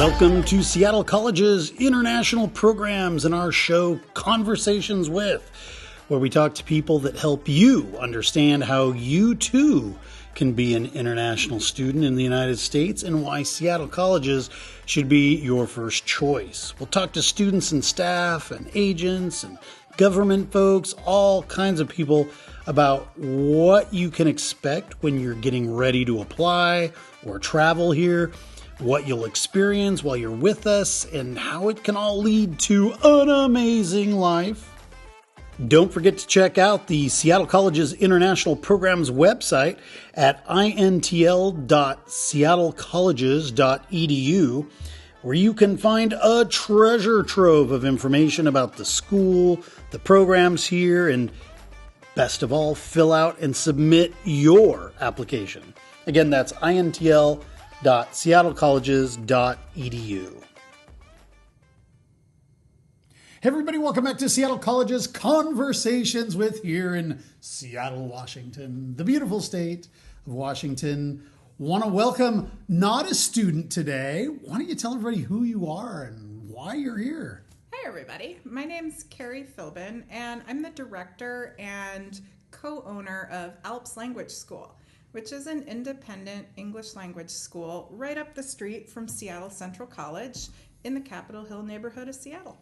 Welcome to Seattle College's international programs and our show Conversations With, where we talk to people that help you understand how you too can be an international student in the United States and why Seattle Colleges should be your first choice. We'll talk to students and staff and agents and government folks, all kinds of people about what you can expect when you're getting ready to apply or travel here, what you'll experience while you're with us, and how it can all lead to an amazing life. Don't forget to check out the Seattle College's International Programs website at intl.seattlecolleges.edu, where you can find a treasure trove of information about the school, the programs here, and best of all, fill out and submit your application. Again, that's intl.seattlecolleges.edu. Hey everybody, welcome back to Seattle College's Conversations With here in Seattle, Washington, the beautiful state of Washington. Want to welcome not a student today. Why don't you tell everybody who you are and why you're here? Hey everybody, my name's Kerry Philben and I'm the director and co-owner of ALPS Language School, which is an independent English language school right up the street from Seattle Central College in the Capitol Hill neighborhood of Seattle.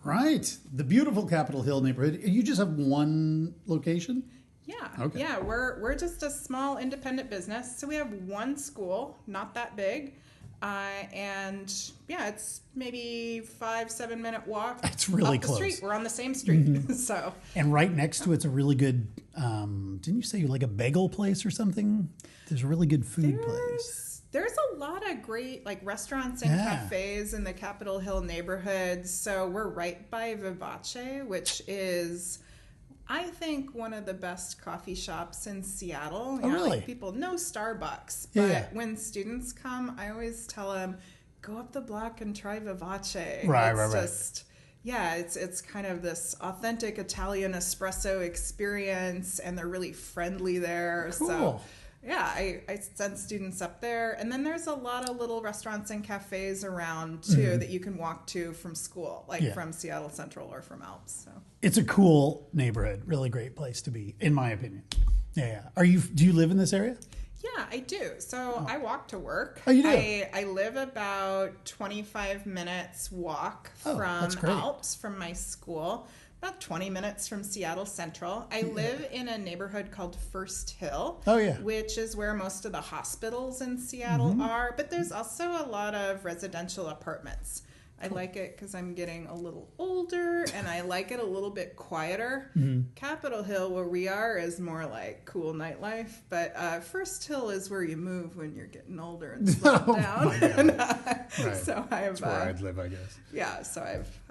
Right. The beautiful Capitol Hill neighborhood. You just have one location? Yeah. Okay. Yeah, we're just a small independent business. So we have one school, not that big. And yeah, it's maybe 5-7 minute walk. It's really up the close. Street. We're on the same street. Mm-hmm. So. And right next to it's a really good, didn't you say like a bagel place or something? There's a really good food place. There's a lot of great like restaurants and cafes in the Capitol Hill neighborhood. So we're right by Vivace, which is, I think, one of the best coffee shops in Seattle. Really? Like people know Starbucks, but when students come, I always tell them, go up the block and try Vivace. Right. Yeah, it's kind of this authentic Italian espresso experience, and they're really friendly there. Cool. So yeah, I send students up there. And then there's a lot of little restaurants and cafes around, too, that you can walk to from school, like from Seattle Central or from ALPS. So. It's a cool neighborhood. Really great place to be, in my opinion. Yeah. Do you live in this area? Yeah, I do. So I walk to work. Oh, you do? I live about 25 minutes walk from ALPS, from my school. About 20 minutes from Seattle Central. I live in a neighborhood called First Hill, which is where most of the hospitals in Seattle are, but there's also a lot of residential apartments. I like it because I'm getting a little older, and I like it a little bit quieter. Capitol Hill, where we are, is more like cool nightlife, but First Hill is where you move when you're getting older and slow down. So that's where I'd live, I guess. Yeah, so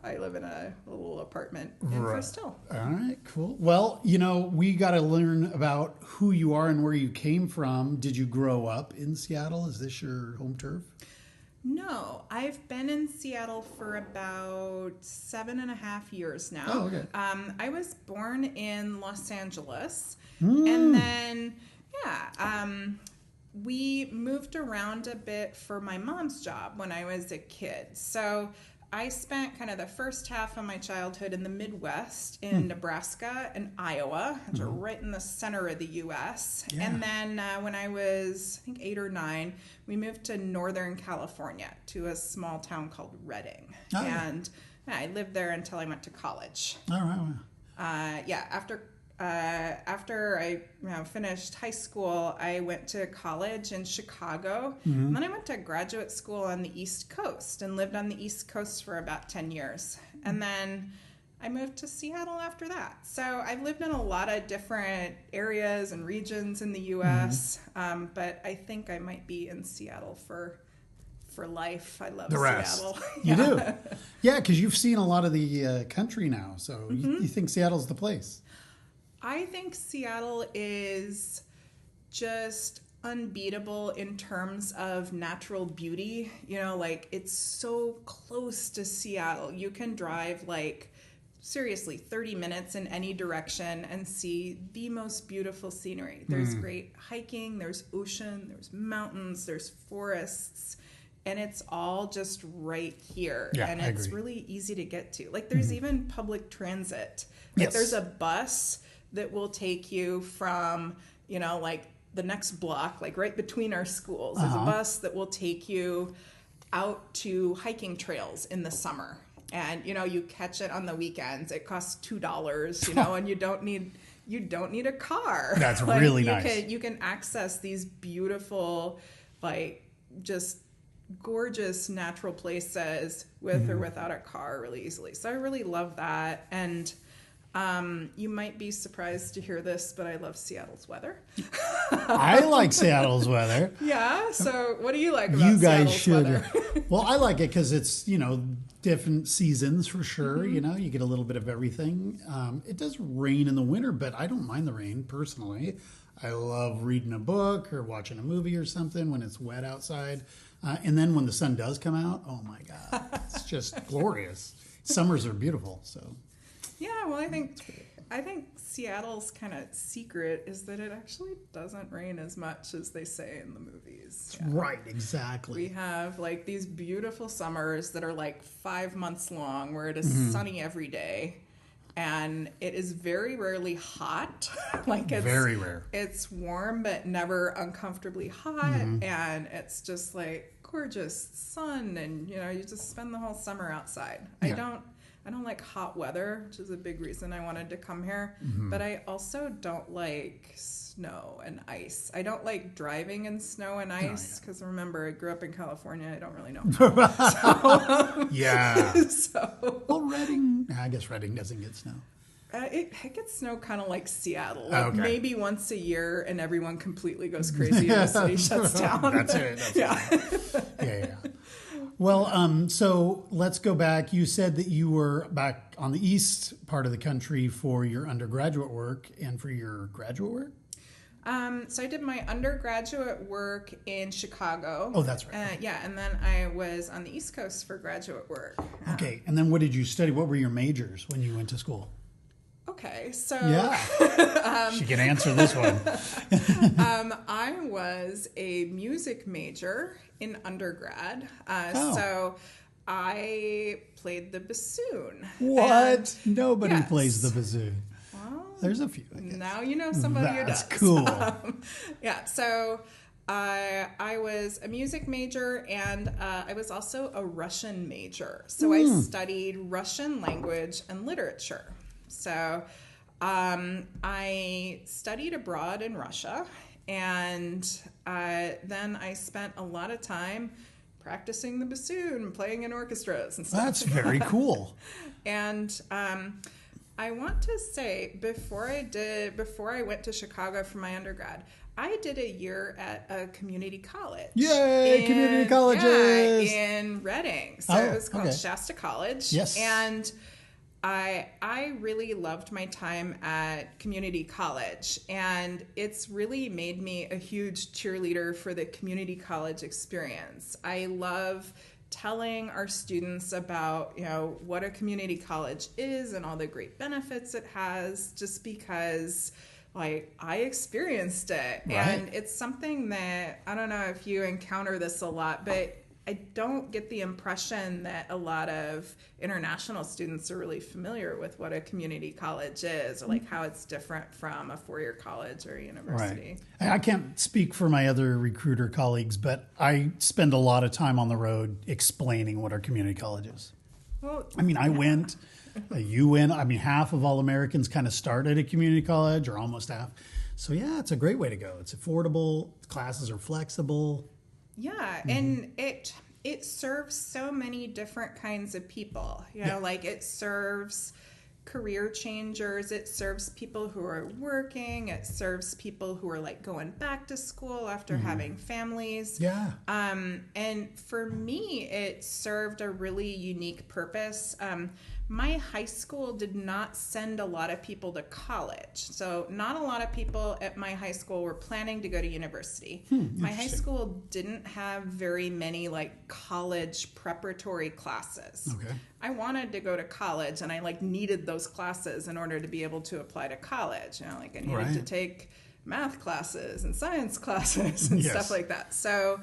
I live in a little apartment in First Hill. All right, cool. Well, we got to learn about who you are and where you came from. Did you grow up in Seattle? Is this your home turf? No, I've been in Seattle for about 7.5 years now. Oh, okay. I was born in Los Angeles, and then, we moved around a bit for my mom's job when I was a kid. So I spent kind of the first half of my childhood in the Midwest, in Nebraska and Iowa, which are right in the center of the U.S. Yeah. And then when I was, I think, 8 or 9, we moved to Northern California to a small town called Redding. Oh. And I lived there until I went to college. All right. After I finished high school, I went to college in Chicago. And then I went to graduate school on the East Coast and lived on the East Coast for about 10 years. And then I moved to Seattle after that. So I've lived in a lot of different areas and regions in the U.S., but I think I might be in Seattle for life. I love Seattle. You do? Yeah, because you've seen a lot of the country now, so you think Seattle's the place. I think Seattle is just unbeatable in terms of natural beauty. It's so close to Seattle. You can drive seriously 30 minutes in any direction and see the most beautiful scenery. There's great hiking, there's ocean, there's mountains, there's forests. and it's all just right here. Yeah, and I it's agree. really easy to get to. Like there's even public transit. Like Yes. there's a bus that will take you from, like the next block, like right between our schools. There's a bus that will take you out to hiking trails in the summer. And, you catch it on the weekends. It costs $2, and you don't need a car. That's really nice. You can access these beautiful, just gorgeous natural places with or without a car really easily. So I really love that. And you might be surprised to hear this, but I love Seattle's weather. I like Seattle's weather. Yeah. So what do you like about You guys Seattle's should. weather? Well, I like it because it's, different seasons for sure. You get a little bit of everything. It does rain in the winter, but I don't mind the rain personally. I love reading a book or watching a movie or something when it's wet outside. And then when the sun does come out, oh my God, it's just glorious. Summers are beautiful. So. Yeah, well, I think Seattle's kind of secret is that it actually doesn't rain as much as they say in the movies. Yeah. Right, exactly. We have these beautiful summers that are 5 months long where it is sunny every day, and it is very rarely hot. It's very rare. It's warm but never uncomfortably hot, and it's just gorgeous sun, and you just spend the whole summer outside. Yeah. I don't like hot weather, which is a big reason I wanted to come here. But I also don't like snow and ice. I don't like driving in snow and ice because remember, I grew up in California. I don't really know. Yeah. So, well, Redding, I guess Redding doesn't get snow. It gets snow kind of like Seattle, Okay. maybe once a year, and everyone completely goes crazy and the city shuts down. That's it. Yeah. Well, so let's go back. You said that you were back on the east part of the country for your undergraduate work and for your graduate work? So I did my undergraduate work in Chicago. Oh, that's right. Yeah, and then I was on the East Coast for graduate work. Okay, and then what did you study? What were your majors when you went to school? Okay, so Yeah, she can answer this one. I was a music major in undergrad. Oh. So I played the bassoon. What? Nobody Yes. plays the bassoon. Well, There's a few. I guess. now you know somebody who That's does. cool. Yeah, so I was a music major, and I was also a Russian major. So I studied Russian language and literature. So I studied abroad in Russia, and then I spent a lot of time practicing the bassoon, playing in orchestras and stuff. That's very cool. And I want to say, before I went to Chicago for my undergrad, I did a year at a community college. Yay, community colleges! Yeah, in Reading. So it was called Shasta College. Yes. And I really loved my time at community college, and it's really made me a huge cheerleader for the community college experience. I love telling our students about, what a community college is and all the great benefits it has, just because I experienced it. Right. And it's something that, I don't know if you encounter this a lot, but I don't get the impression that a lot of international students are really familiar with what a community college is, or how it's different from a four-year college or university. Right. I can't speak for my other recruiter colleagues, but I spend a lot of time on the road explaining what our community college is. Well, I went, you went. Half of all Americans kind of start at a community college, or almost half. So yeah, it's a great way to go. It's affordable. Classes are flexible. Yeah, and it serves so many different kinds of people. It serves career changers, it serves people who are working, it serves people who are going back to school after having families. Yeah. And for me, it served a really unique purpose. My high school did not send a lot of people to college. So not a lot of people at my high school were planning to go to university. My high school didn't have very many college preparatory classes. Okay. I wanted to go to college, and I needed those classes in order to be able to apply to college. I needed to take math classes and science classes and stuff like that. So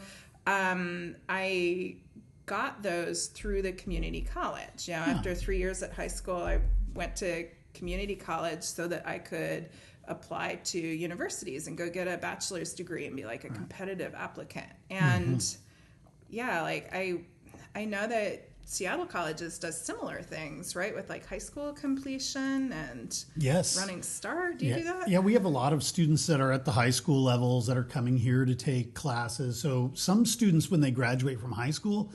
I got those through the community college. After 3 years at high school, I went to community college so that I could apply to universities and go get a bachelor's degree and be like a competitive applicant. And I know that Seattle Colleges does similar things, right? With like high school completion and running STAR. Do you do that? Yeah, we have a lot of students that are at the high school levels that are coming here to take classes. So some students, when they graduate from high school,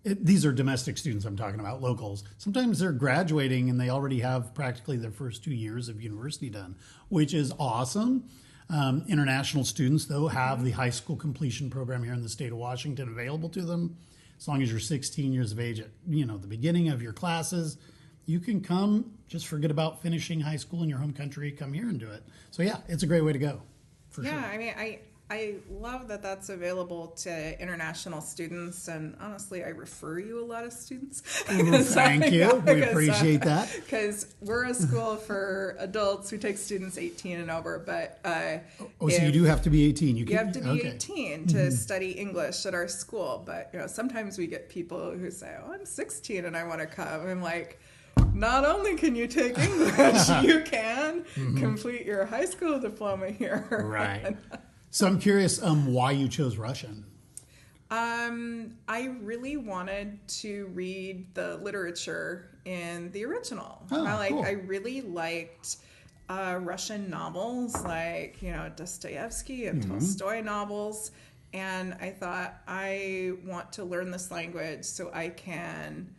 these are domestic students I'm talking about, locals. Sometimes they're graduating and they already have practically their first 2 years of university done, which is awesome. International students, though, have the high school completion program here in the state of Washington available to them. As long as you're 16 years of age at the beginning of your classes, you can come, just forget about finishing high school in your home country, come here and do it. So yeah, it's a great way to go, for sure. I mean, I love that that's available to international students, and honestly, I refer you a lot of students. Thank you. We appreciate that. Because we're a school for adults. We take students 18 and over, but so you do have to be 18. You have to be 18 to study English at our school. But sometimes we get people who say, "Oh, I'm 16 and I want to come." I'm like, not only can you take English, you can complete your high school diploma here. Right. So I'm curious why you chose Russian. I really wanted to read the literature in the original. Cool. I really liked Russian novels like, Dostoevsky and Tolstoy novels. And I thought, I want to learn this language so I can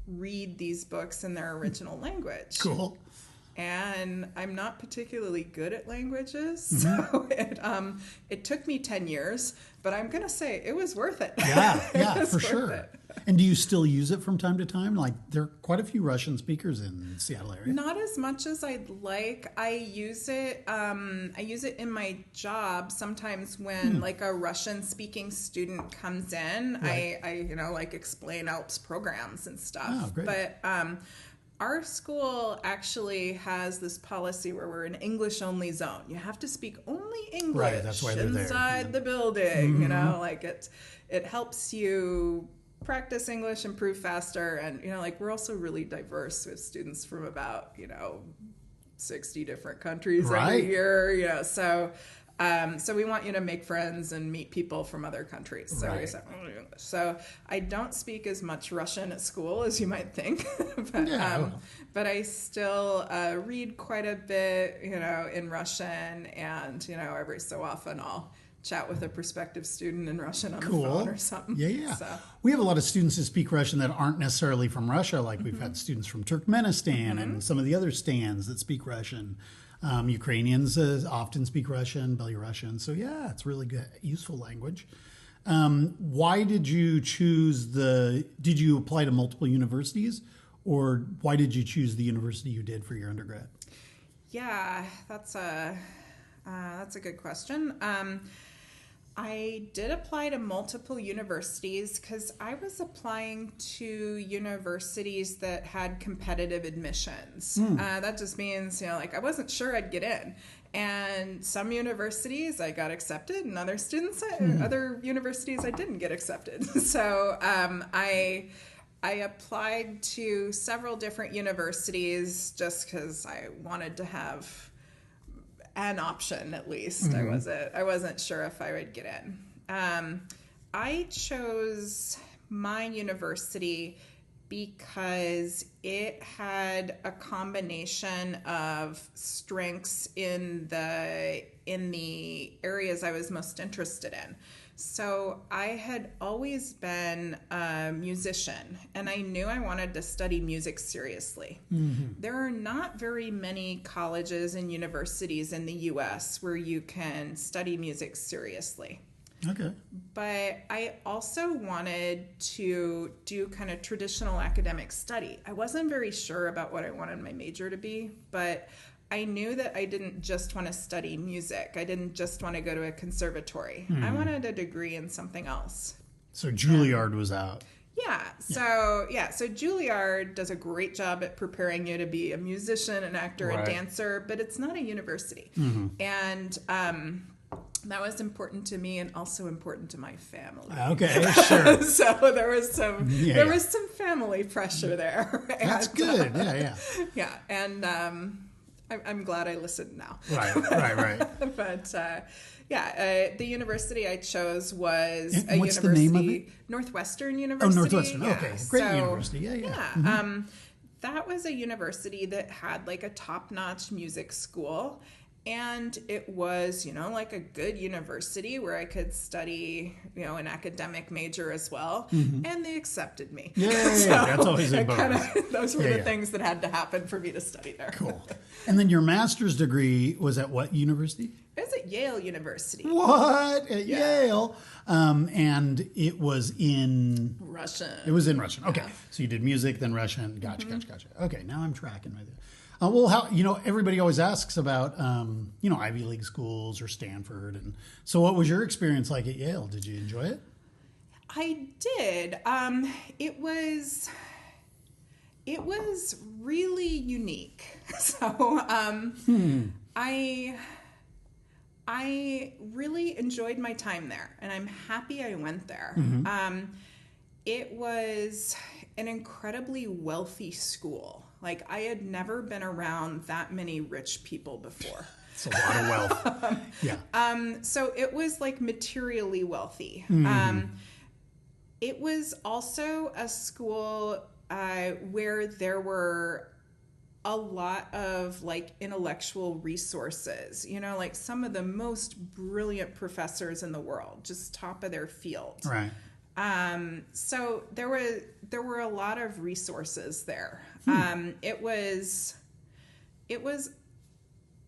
read these books in their original language. Cool. And I'm not particularly good at languages, so it took me 10 years, but I'm going to say it was worth it. Yeah, for sure. And do you still use it from time to time? Like, there are quite a few Russian speakers in the Seattle area. Not as much as I'd like. I use it in my job sometimes when like a Russian speaking student comes in. Right. I explain ALPS programs and stuff. Oh, great. But our school actually has this policy where we're an English-only zone. You have to speak only English right, that's why they're inside the building. It helps you practice English, improve faster, and we're also really diverse with students from about 60 different countries every year. So we want you to make friends and meet people from other countries. So I don't speak as much Russian at school as you might think, but I still read quite a bit, in Russian, and every so often I'll chat with a prospective student in Russian on the phone or something. Yeah. So. We have a lot of students who speak Russian that aren't necessarily from Russia. Like we've had students from Turkmenistan and some of the other stands that speak Russian. Ukrainians often speak Russian, Belarusian. So yeah, it's really good, useful language. Why did you choose did you apply to multiple universities, or why did you choose the university you did for your undergrad? Yeah, that's a good question. I did apply to multiple universities because I was applying to universities that had competitive admissions. That just means, I wasn't sure I'd get in. And some universities I got accepted, and other universities I didn't get accepted. So I applied to several different universities just because I wanted to have an option at least. I wasn't sure if I would get in. I chose my university because it had a combination of strengths in the areas I was most interested in. So I had always been a musician, and I knew I wanted to study music seriously. There are not very many colleges and universities in the U.S. where you can study music seriously. Okay. But I also wanted to do kind of traditional academic study. I wasn't very sure about what I wanted my major to be, but I knew that I didn't just want to study music. I didn't just want to go to a conservatory. I wanted a degree in something else. So Juilliard was out. So Juilliard does a great job at preparing you to be a musician, an actor, a dancer, but it's not a university. And That was important to me and also important to my family. Okay, sure. So there was some family pressure there. That's good. Yeah, and I'm glad I listened now. Right. But the university I chose was and what's the name of it? Northwestern University. Oh, Northwestern. Okay, great university. Yeah. Mm-hmm. That was a university that had like a top-notch music school. And it was, like a good university where I could study, an academic major as well. Mm-hmm. And they accepted me. Yeah. That's always a bonus. Those were the things that had to happen for me to study there. Cool. And then your master's degree was at what university? It was at Yale University. What? At Yale? And it was in... Russian. It was in Russian. Okay. Yeah. So you did music, then Russian. Gotcha. Okay, now I'm tracking with you. Well, how everybody always asks about Ivy League schools or Stanford, and so what was your experience like at Yale? Did you enjoy it? I did. It was really unique. So I really enjoyed my time there, and I'm happy I went there. Mm-hmm. It was an incredibly wealthy school. Like, I had never been around that many rich people before. It's a lot of wealth. Yeah. So it was like materially wealthy. Mm-hmm. It was also a school where there were a lot of like intellectual resources, like some of the most brilliant professors in the world, just top of their field. Right. So there were a lot of resources there. It was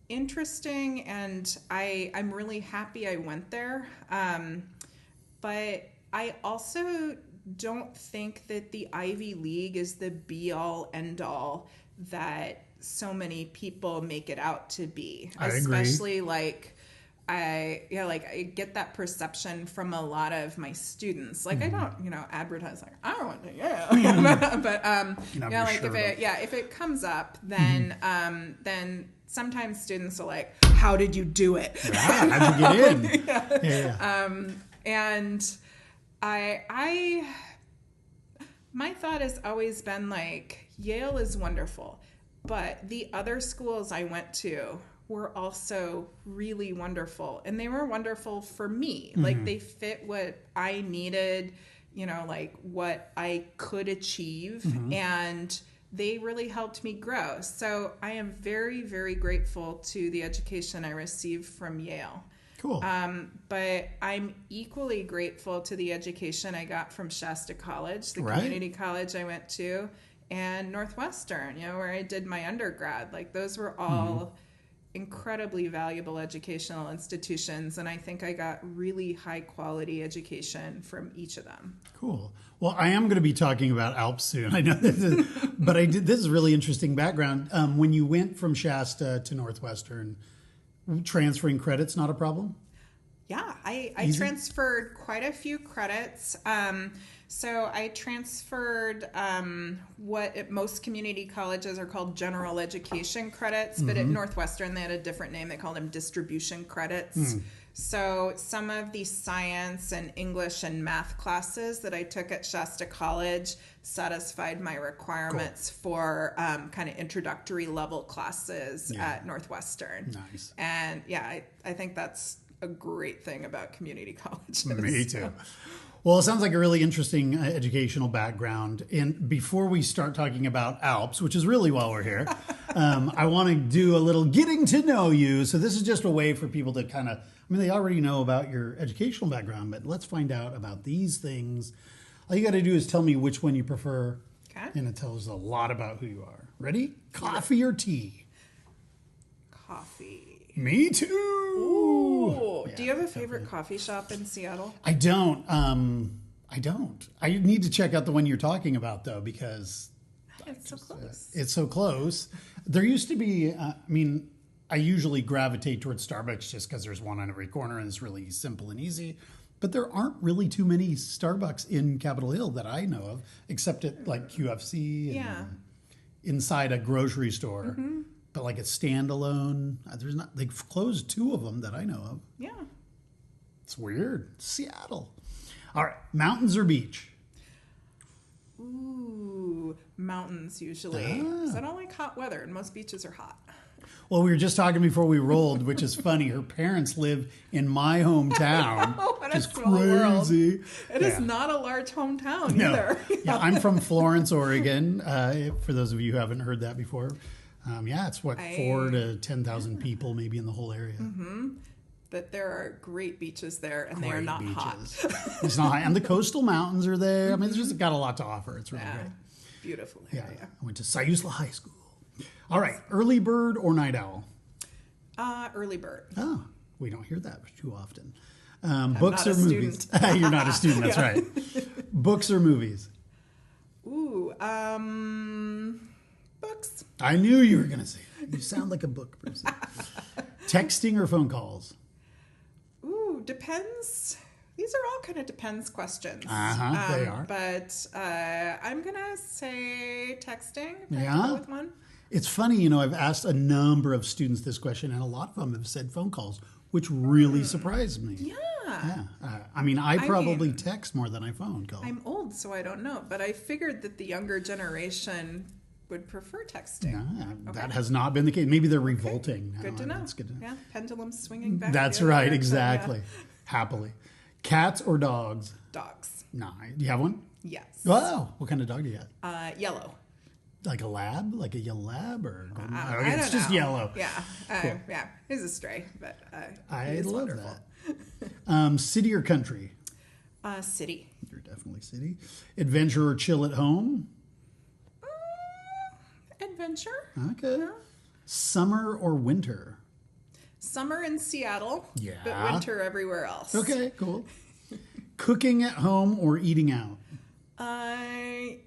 interesting, and I'm really happy I went there. But I also don't think that the Ivy League is the be all end all that so many people make it out to be. I Especially agree. like I get that perception from a lot of my students. Like, I don't, advertise like I went to Yale, but if it comes up, then then sometimes students are like, "How did you do it? How'd you get in?" And my thought has always been like, Yale is wonderful, but the other schools I went to were also really wonderful, and they were wonderful for me. Mm-hmm. Like, they fit what I needed, like what I could achieve, and they really helped me grow. So I am very, very grateful to the education I received from Yale. Cool. But I'm equally grateful to the education I got from Shasta College, the community college I went to, and Northwestern, where I did my undergrad. Like, those were all incredibly valuable educational institutions, and I think I got really high quality education from each of them. Cool. Well, I am going to be talking about ALPS soon. I know this is, but this is really interesting background. When you went from Shasta to Northwestern, transferring credits not a problem? Yeah, I transferred quite a few credits. So I transferred what at most community colleges are called general education credits, but at Northwestern they had a different name. They called them distribution credits. So some of the science and English and math classes that I took at Shasta College satisfied my requirements for kind of introductory level classes at Northwestern. Nice. And I think that's a great thing about community colleges. Me too. Well, it sounds like a really interesting educational background. And before we start talking about ALPS, which is really why we're here, I want to do a little getting to know you. So this is just a way for people to kind of, they already know about your educational background, but let's find out about these things. All you got to do is tell me which one you prefer. Okay. And it tells a lot about who you are. Ready? Coffee or tea? Coffee. Me too. Ooh. Do you have a favorite coffee shop in Seattle? I don't. I need to check out the one you're talking about, though, because it's so close. It's so close. There used to be, I usually gravitate towards Starbucks just because there's one on every corner and it's really simple and easy. But there aren't really too many Starbucks in Capitol Hill that I know of, except at like QFC and inside a grocery store. Mm-hmm. But like a standalone, there's not. They've closed two of them that I know of. Yeah. It's weird. Seattle. All right, mountains or beach? Ooh, mountains usually. 'Cause I don't like hot weather, and most beaches are hot. Well, we were just talking before we rolled, which is funny. Her parents live in my hometown, which is crazy. It is not a large hometown either. Yeah, I'm from Florence, Oregon. For those of you who haven't heard that before, it's 4 to 10,000 people maybe in the whole area. Mm-hmm. But there are great beaches there, and they are not hot. It's not hot, and the coastal mountains are there. I mean, it's just got a lot to offer. It's really great. Beautiful area. Yeah, I went to Sayusla High School. All right, early bird or night owl? Early bird. Oh, we don't hear that too often. Books or movies? You're not a student, that's right. Books or movies? Ooh, books. I knew you were going to say that. You sound like a book person. Texting or phone calls? Ooh, depends. These are all kind of depends questions. They are. But I'm going to say texting. Yeah? With one. It's funny, I've asked a number of students this question, and a lot of them have said phone calls, which really surprised me. Yeah. I probably text more than I phone call. I'm old, so I don't know. But I figured that the younger generation would prefer texting. That has not been the case. Maybe they're revolting now. Good to know. That's good to know. Yeah, pendulum swinging back. That's right, exactly. Happily. Cats or dogs? Dogs. No. Do you have one? Yes. Wow. What kind of dog do you have? Yellow. Like a lab? Like a yellow lab? Or golden? I don't it's just know. yellow. Yeah. Cool. Yeah. He's a stray, but I love wonderful. that. City or country? City. You're definitely city. Adventure or chill at home? Adventure. Okay. Yeah. Summer or winter? Summer in Seattle, but winter everywhere else. Okay, cool. Cooking at home or eating out?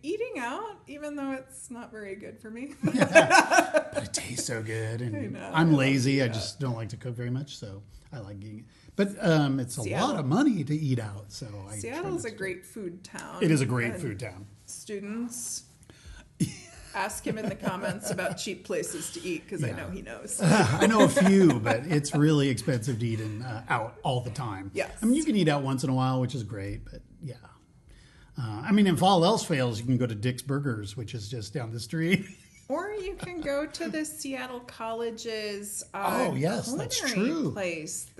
Eating out, even though it's not very good for me. But it tastes so good. And I'm lazy. I just don't like to cook very much, so I like eating it. But it's a lot of money to eat out. So Seattle's a great food town. It is a great food town. Students, ask him in the comments about cheap places to eat, because I know he knows. I know a few, but it's really expensive to eat out all the time. Yes. I mean, you can eat out once in a while, which is great, but yeah. If all else fails, you can go to Dick's Burgers, which is just down the street. Or you can go to the Seattle College's that's true. place.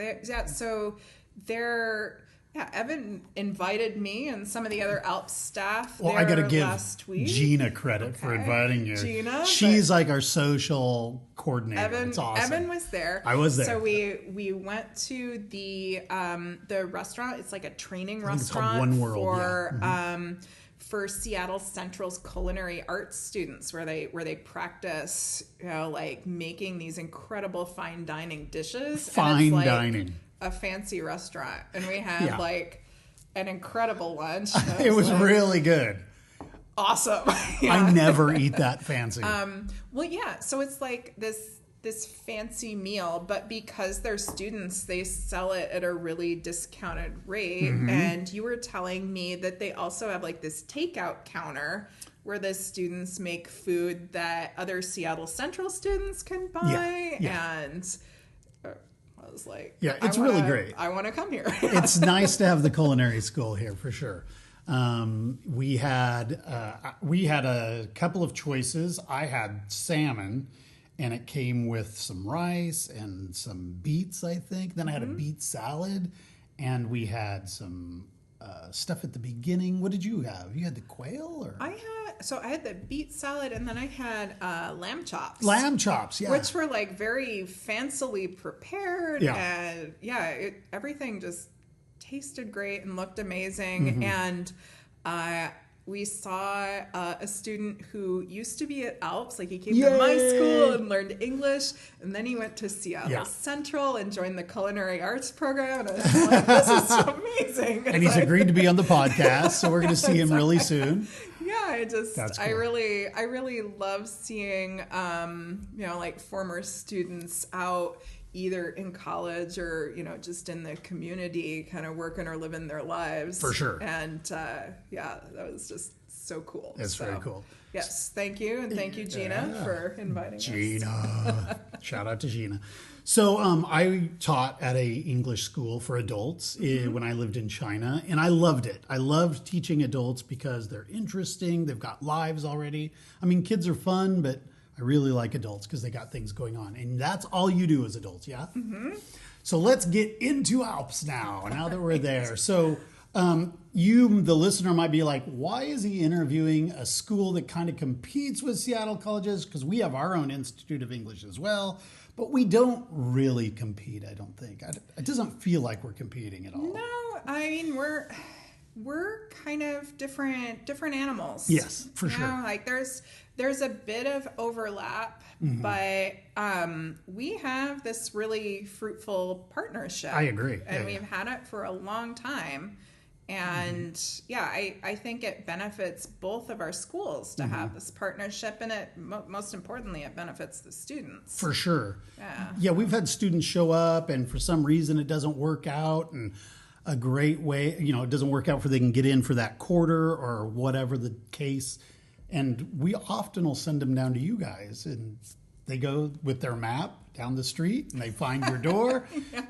Evan invited me and some of the other ALPS staff there I got to give last week. Gina credit for inviting you. Gina, she's like our social coordinator. It's awesome. Evan was there. I was there. So we went to the restaurant. It's like a training restaurant One World, for Seattle Central's culinary arts students, where they practice, like making these incredible fine dining dishes. Fine dining. A fancy restaurant, and we had like an incredible lunch. It was really good. Awesome. I never eat that fancy. So it's like this fancy meal, but because they're students, they sell it at a really discounted rate. And you were telling me that they also have like this takeout counter where the students make food that other Seattle Central students can buy. And I was like, it's really great. I want to come here. It's nice to have the culinary school here for sure. We had a couple of choices. I had salmon, and it came with some rice and some beets, I think. Then I had a beet salad, and we had some stuff at the beginning. What did you have? You had the quail, or I had the beet salad, and then I had lamb chops. Lamb chops, which were like very fancily prepared, and everything just tasted great and looked amazing. And we saw a student who used to be at ALPS, like he came to my school and learned English, and then he went to Seattle Central and joined the culinary arts program. And I was like, this is amazing. And he's agreed to be on the podcast, so we're going to see him really soon. Cool. I really love seeing, like former students out either in college or, just in the community kind of working or living their lives. For sure. And, that was just so cool. It's very cool. Yes, thank you. And thank you, Gina, for inviting us. Gina. Shout out to Gina. So I taught at a English school for adults when I lived in China, and I loved it. I loved teaching adults because they're interesting. They've got lives already. I mean, kids are fun, but I really like adults because they got things going on. And that's all you do as adults, yeah? Mm-hmm. So let's get into ALPS now that we're there. So you, the listener, might be like, why is he interviewing a school that kind of competes with Seattle colleges? Because we have our own Institute of English as well. But we don't really compete, I don't think. It doesn't feel like we're competing at all. No, I mean, we're kind of different animals. Yes, for sure. Like there's a bit of overlap, but we have this really fruitful partnership. I agree. And we've had it for a long time. And I think it benefits both of our schools to have this partnership, and it most importantly, it benefits the students. For sure. Yeah, we've had students show up, and for some reason it doesn't work out, and a great way, it doesn't work out for they can get in for that quarter or whatever the case. And we often will send them down to you guys, and they go with their map down the street and they find your door.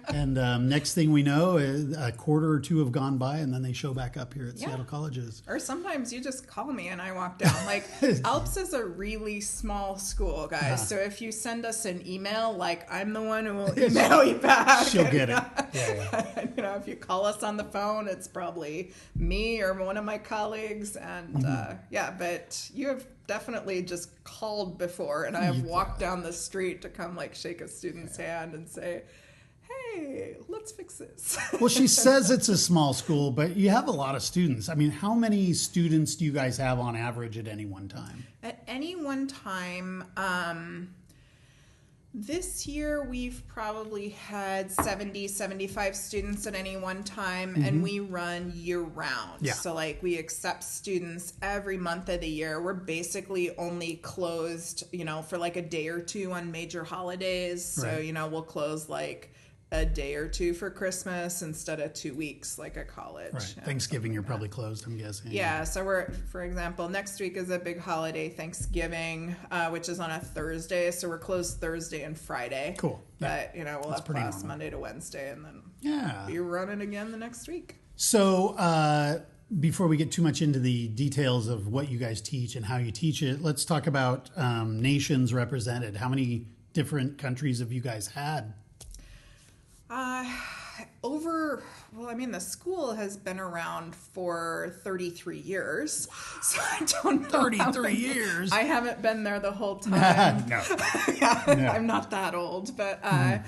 And next thing we know, a quarter or two have gone by, and then they show back up here at Seattle colleges. Or sometimes you just call me and I walk down. Like, ALPS is a really small school, guys. So if you send us an email, like, I'm the one who will email you back. She'll get it. Yeah. If you call us on the phone, it's probably me or one of my colleagues. And but you have definitely just called before, and I have walked down the street to come shake a student's hand and say, hey, let's fix this. Well, she says it's a small school, but you have a lot of students. I mean, how many students do you guys have on average at any one time? At any one time, this year we've probably had 70, 75 students at any one time, and we run year round. Yeah. So we accept students every month of the year. We're basically only closed, for a day or two on major holidays. Right. So, we'll close a day or two for Christmas instead of 2 weeks like a college. Right. Thanksgiving, you're probably closed, I'm guessing. Yeah. So for example, next week is a big holiday, Thanksgiving, which is on a Thursday. So we're closed Thursday and Friday. Cool. But, we'll have class Monday to Wednesday, and then be running again the next week. So before we get too much into the details of what you guys teach and how you teach it, let's talk about nations represented. How many different countries have you guys had? The school has been around for 33 years. So I don't know. 33 years? I haven't been there the whole time. No. I'm not that old, but I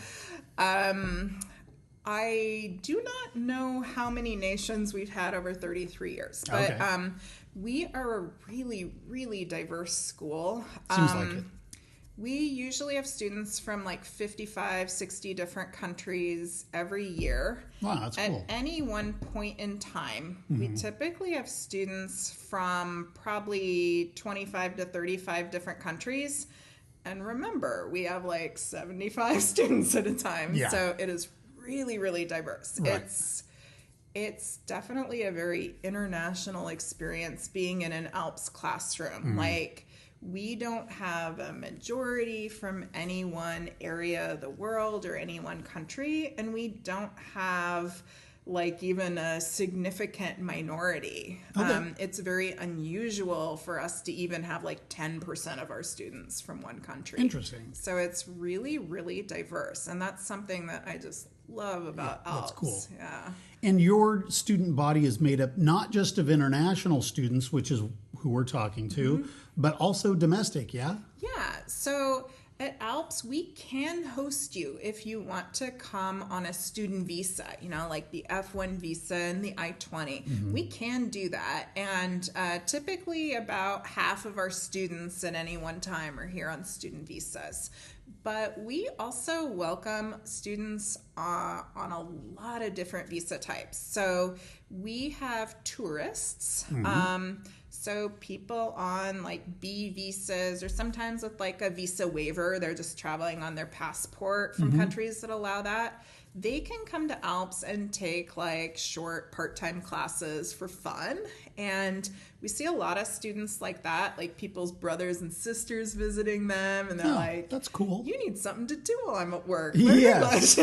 do not know how many nations we've had over 33 years. But we are a really, really diverse school. Seems like it. We usually have students from 55, 60 different countries every year. Wow, that's cool. At any one point in time, we typically have students from probably 25 to 35 different countries. And remember, we have 75 students at a time. Yeah. So it is really, really diverse. Right. It's definitely a very international experience being in an ALPS classroom. We don't have a majority from any one area of the world or any one country, and we don't have even a significant minority. Okay. It's very unusual for us to even have 10% of our students from one country. Interesting. So it's really, really diverse, and that's something that I just love about ALPS. That's cool. Yeah. And your student body is made up not just of international students, which is who we're talking to, but also domestic, yeah? Yeah. So at ALPS, we can host you if you want to come on a student visa, the F1 visa and the I-20. We can do that. And typically about half of our students at any one time are here on student visas. But we also welcome students on a lot of different visa types. So we have tourists. So people on B visas, or sometimes with a visa waiver, they're just traveling on their passport from countries that allow that. they can come to ALPS and take like short part-time classes for fun. And we see a lot of students like that, like people's brothers and sisters visiting them, and they're like, that's cool. You need something to do while I'm at work. Yes.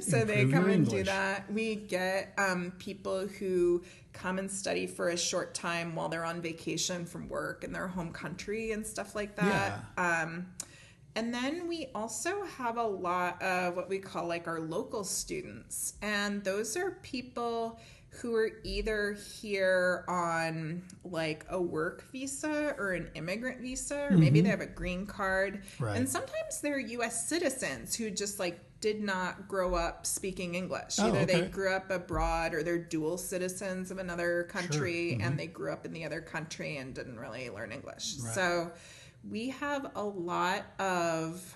So they come and do that. We get people who come and study for a short time while they're on vacation from work in their home country and stuff like that. And then we also have a lot of what we call like our local students. And those are people who are either here on like a work visa or an immigrant visa, or maybe they have a green card. Right. And sometimes they're U.S. citizens who just like did not grow up speaking English. Either they grew up abroad or they're dual citizens of another country and they grew up in the other country and didn't really learn English. Right. So we have a lot of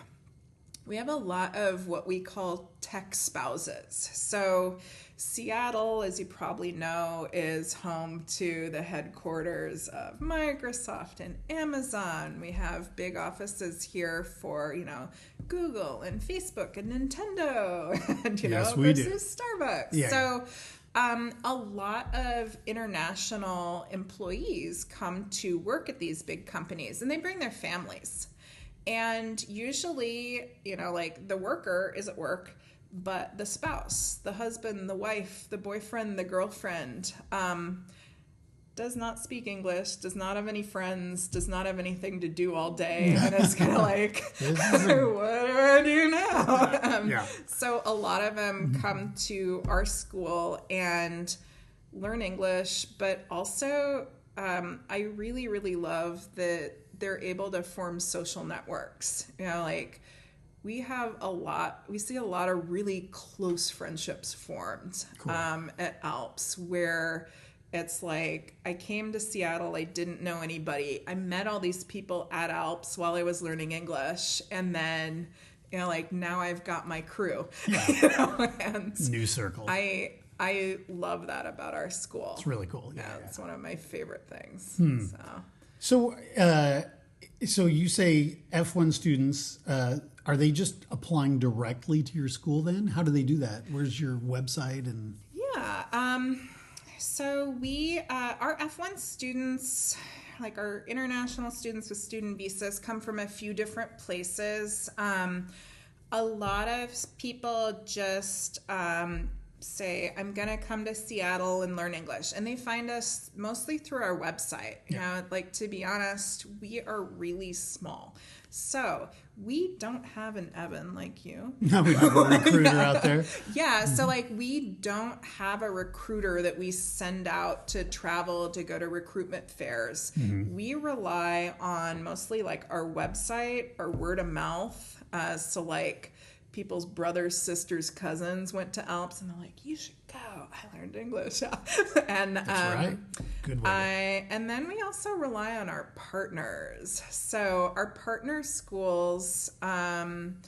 what we call tech spouses. So Seattle, as you probably know, is home to the headquarters of Microsoft and Amazon. We have big offices here for, Google and Facebook and Nintendo and, versus Starbucks. Yeah. So a lot of international employees come to work at these big companies, and they bring their families. And usually, like the worker is at work, but the spouse, the husband, the wife, the boyfriend, the girlfriend, does not speak English, does not have any friends, does not have anything to do all day, and it's kind of like, what do I do now? So a lot of them come to our school and learn English, but also I really, really love that they're able to form social networks. We see a lot of really close friendships formed at ALPS, where it's like, I came to Seattle, I didn't know anybody. I met all these people at ALPS while I was learning English, and then, now I've got my crew. And new circle. I love that about our school. It's really cool. It's one of my favorite things. So you say F1 students, are they just applying directly to your school then? How do they do that? Where's your website? And so we, our F1 students, like our international students with student visas, come from a few different places. A lot of people just say, I'm going to come to Seattle and learn English. And they find us mostly through our website. To be honest, we are really small. So we don't have an Evan like you. No, we have a recruiter out there. So we don't have a recruiter that we send out to travel to go to recruitment fairs. We rely on mostly like our website, our word of mouth. People's brothers, sisters, cousins went to ALPS, and they're like, you should go. I learned English. And that's right. Good way. And then we also rely on our partners. So our partner schools often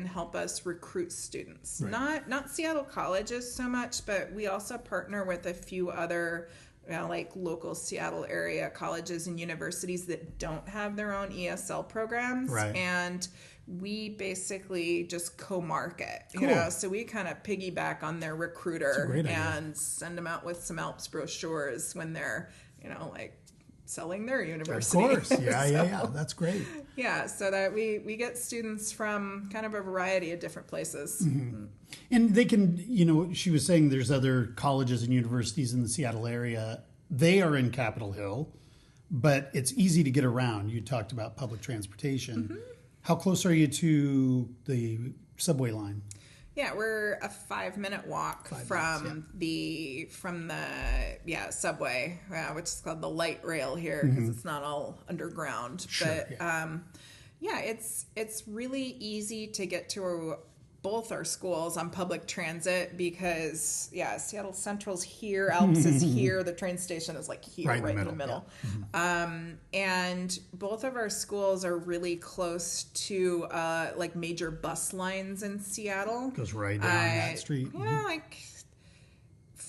help us recruit students. Right. Not Seattle colleges so much, but we also partner with a few other like local Seattle area colleges and universities that don't have their own ESL programs. Right. And we basically just co-market, so we kind of piggyback on their recruiter and send them out with some ALPS brochures when they're, selling their university. Of course. Yeah. That's great. So that we get students from kind of a variety of different places. And they can, she was saying there's other colleges and universities in the Seattle area. They are in Capitol Hill, but it's easy to get around. You talked about public transportation. How close are you to the subway line? Yeah, we're a 5-minute walk from the subway, which is called the light rail here because it's not all underground. Sure, but it's really easy to get to both our schools on public transit because Seattle Central's here, ALPS is here, the train station is like here, right in the middle. And both of our schools are really close to like major bus lines in Seattle. Goes right down that street.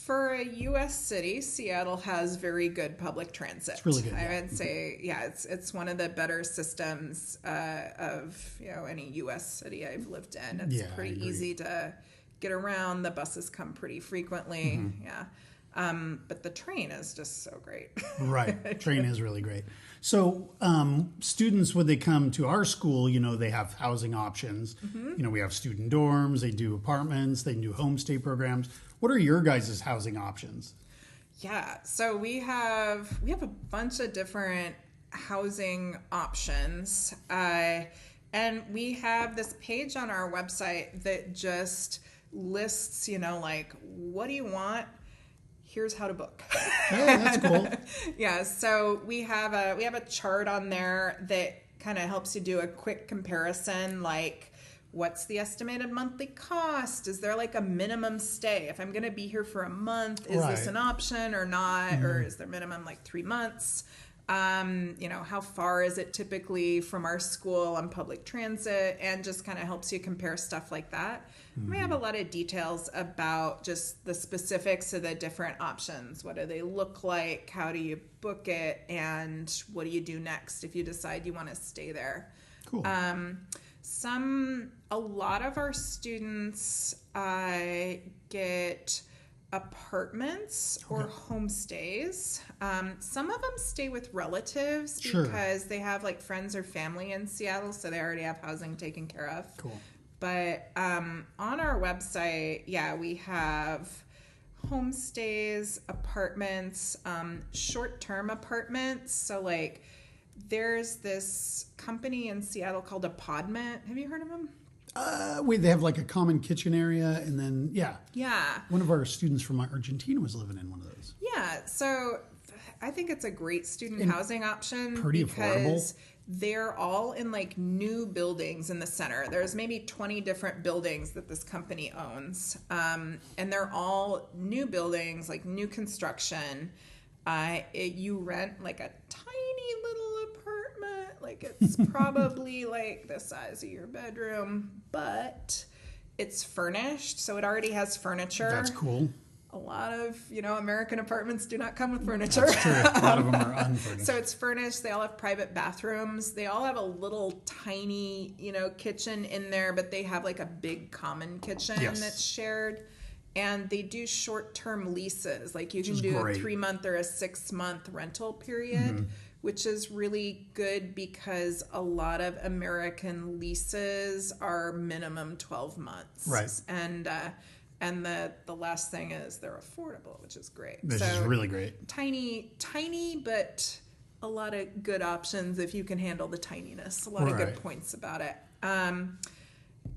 For a U.S. city, Seattle has very good public transit. It's really good. I would say, it's one of the better systems of any U.S. city I've lived in. It's pretty easy to get around. The buses come pretty frequently. But the train is just so great. Right, train is really great. So students, when they come to our school, they have housing options. We have student dorms, they do apartments, they do homestay programs. What are your guys' housing options? Yeah, so we have a bunch of different housing options. And we have this page on our website that just lists, what do you want? Here's how to book. Oh, that's cool. Yeah, so we have a chart on there that kind of helps you do a quick comparison, like what's the estimated monthly cost? Is there like a minimum stay? If I'm going to be here for a month, is this an option or not? Or is there minimum like 3 months? How far is it typically from our school on public transit, and just kind of helps you compare stuff like that. We have a lot of details about just the specifics of the different options. What do they look like? How do you book it? And what do you do next if you decide you want to stay there? Cool. A lot of our students get apartments or homestays. Some of them stay with relatives because they have like friends or family in Seattle, so they already have housing taken care of. Cool. But on our website, we have homestays, apartments, short-term apartments. So like there's this company in Seattle called Apodment. Have you heard of them? They have like a common kitchen area, and then yeah. One of our students from Argentina was living in one of those. Yeah, so I think it's a great student housing option. Pretty affordable. They're all in like new buildings in the center. There's maybe 20 different buildings that this company owns, and they're all new buildings, like new construction. You rent like a tiny little apartment, like it's probably like the size of your bedroom, but it's furnished, so it already has furniture. That's cool. A lot of, American apartments do not come with furniture. That's true. A lot of them are unfurnished. So it's furnished. They all have private bathrooms. They all have a little tiny, kitchen in there, but they have like a big common kitchen that's shared. And they do short-term leases. Like you can do a 3-month or a 6-month rental period, which is really good because a lot of American leases are minimum 12 months. Right. And the last thing is they're affordable, which is great. This is really great. Tiny, but a lot of good options if you can handle the tininess. A lot of good points about it.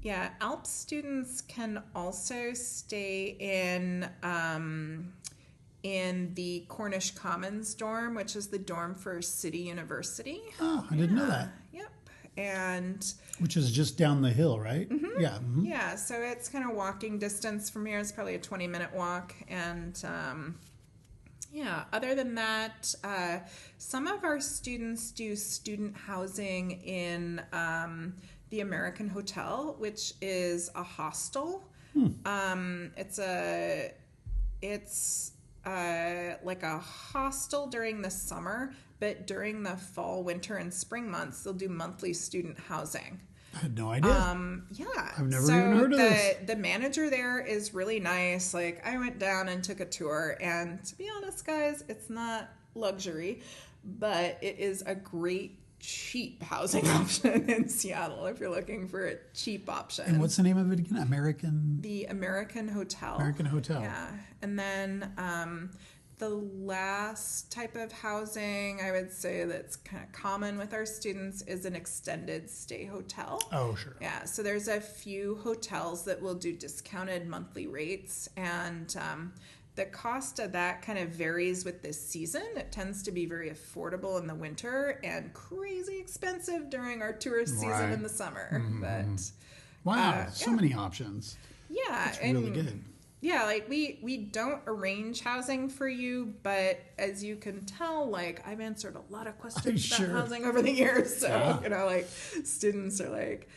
ALPS students can also stay in the Cornish Commons dorm, which is the dorm for City University. Oh, I didn't know that. Yep. And which is just down the hill, right? Yeah. Yeah, so it's kind of walking distance from here. It's probably a 20-minute walk. And other than that, some of our students do student housing in the American Hotel, which is a hostel. It's like a hostel during the summer, but during the fall, winter, and spring months, they'll do monthly student housing. I had no idea. I've never even heard of this. The manager there is really nice. Like, I went down and took a tour, and to be honest, guys, it's not luxury, but it is a great cheap housing option in Seattle if you're looking for a cheap option. And what's the name of it again? The American Hotel. American Hotel. Yeah. And then the last type of housing I would say that's kind of common with our students is an extended stay hotel. Oh, sure. Yeah. So there's a few hotels that will do discounted monthly rates, and the cost of that kind of varies with the season. It tends to be very affordable in the winter and crazy expensive during our tourist season in the summer. But wow, so many options. Yeah, that's really good. Yeah, like we don't arrange housing for you, but as you can tell, like I've answered a lot of questions about housing over the years. So like students are like,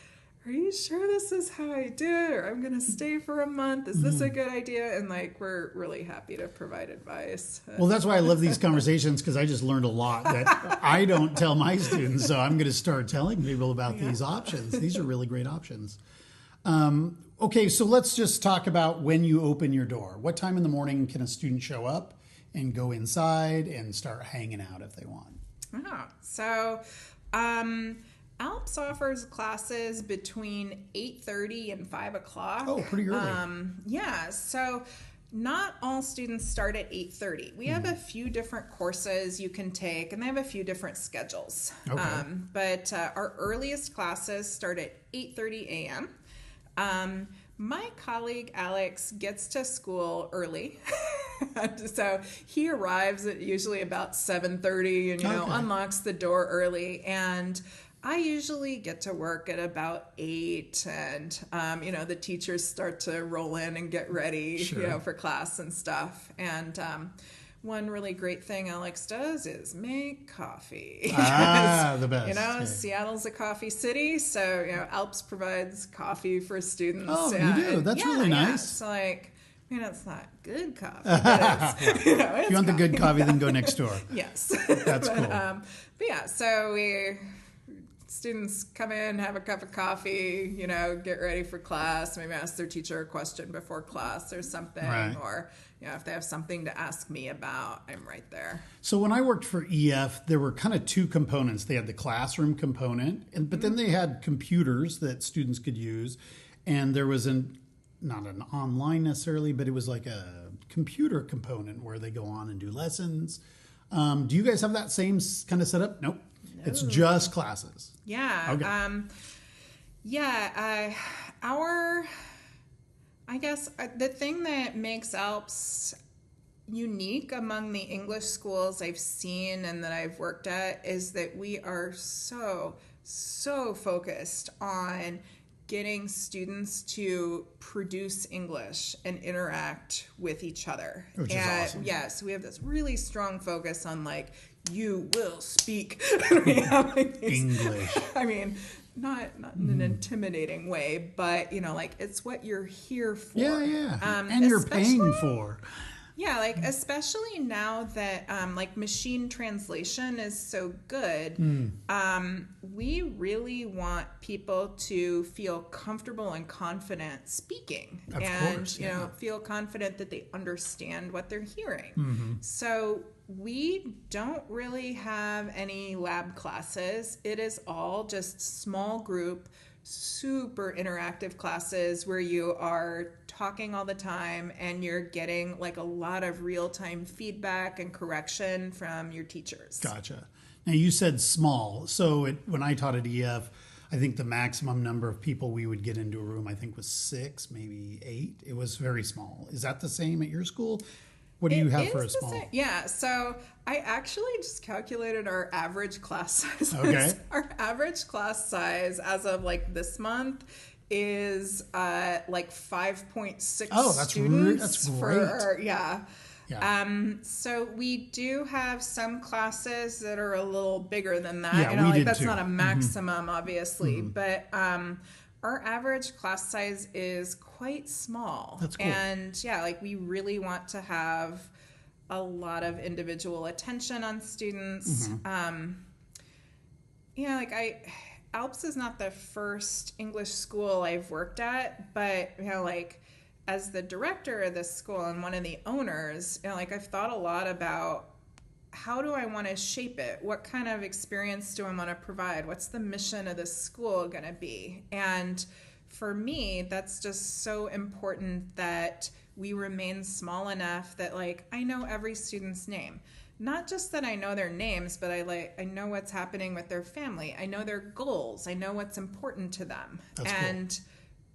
are you sure this is how I do it? Or I'm going to stay for a month. Is this a good idea? And like, we're really happy to provide advice. Well, that's why I love these conversations, because I just learned a lot that I don't tell my students. So I'm going to start telling people about these options. These are really great options. Okay, so let's just talk about when you open your door. What time in the morning can a student show up and go inside and start hanging out if they want? So ALPS offers classes between 8:30 and 5 o'clock. Oh, pretty early. So not all students start at 8:30. We have a few different courses you can take, and they have a few different schedules. Okay. But our earliest classes start at 8:30 a.m. My colleague Alex gets to school early. So he arrives at usually about 7:30 and, unlocks the door early. And I usually get to work at about 8, and, the teachers start to roll in and get ready, for class and stuff. And one really great thing Alex does is make coffee. The best. Seattle's a coffee city, so, ALPS provides coffee for students. Oh, you do? That's really nice. It's like, it's not good coffee, but it's, if you want the good coffee, then go next door. Yes. That's cool. So students come in, have a cup of coffee, get ready for class, maybe ask their teacher a question before class or something, or, if they have something to ask me about, I'm right there. So when I worked for EF, there were kind of two components. They had the classroom component, but then they had computers that students could use, and there was not an online necessarily, but it was like a computer component where they go on and do lessons. Do you guys have that same kind of setup? Nope. No. It's just classes. Yeah. Okay. I guess the thing that makes ALPS unique among the English schools I've seen and that I've worked at is that we are so focused on getting students to produce English and interact with each other. Which is awesome. Yeah, so we have this really strong focus on you will speak English. I mean, not in an intimidating way, but it's what you're here for. Yeah. And you're paying for. Yeah, especially now that machine translation is so good, we really want people to feel comfortable and confident speaking, feel confident that they understand what they're hearing. Mm-hmm. So we don't really have any lab classes. It is all just small group, super interactive classes where you are talking all the time and you're getting a lot of real-time feedback and correction from your teachers. Gotcha. Now you said small. So when I taught at EF, I think the maximum number of people we would get into a room, I think was 6, maybe 8. It was very small. Is that the same at your school? What do you have for a small? Yeah, so I actually just calculated our average class size. Okay. Our average class size as of this month is 5.6 students. That's great. Yeah. So we do have some classes that are a little bigger than that. Yeah, we did that's too. Not a maximum, obviously, but our average class size is quite small. That's cool. And we really want to have a lot of individual attention on students. ALPS is not the first English school I've worked at, but as the director of this school and one of the owners, I've thought a lot about how do I want to shape it? What kind of experience do I want to provide? What's the mission of this school going to be? And for me, that's just so important that we remain small enough that I know every student's name. Not just that I know their names, but I know what's happening with their family. I know their goals. I know what's important to them. That's and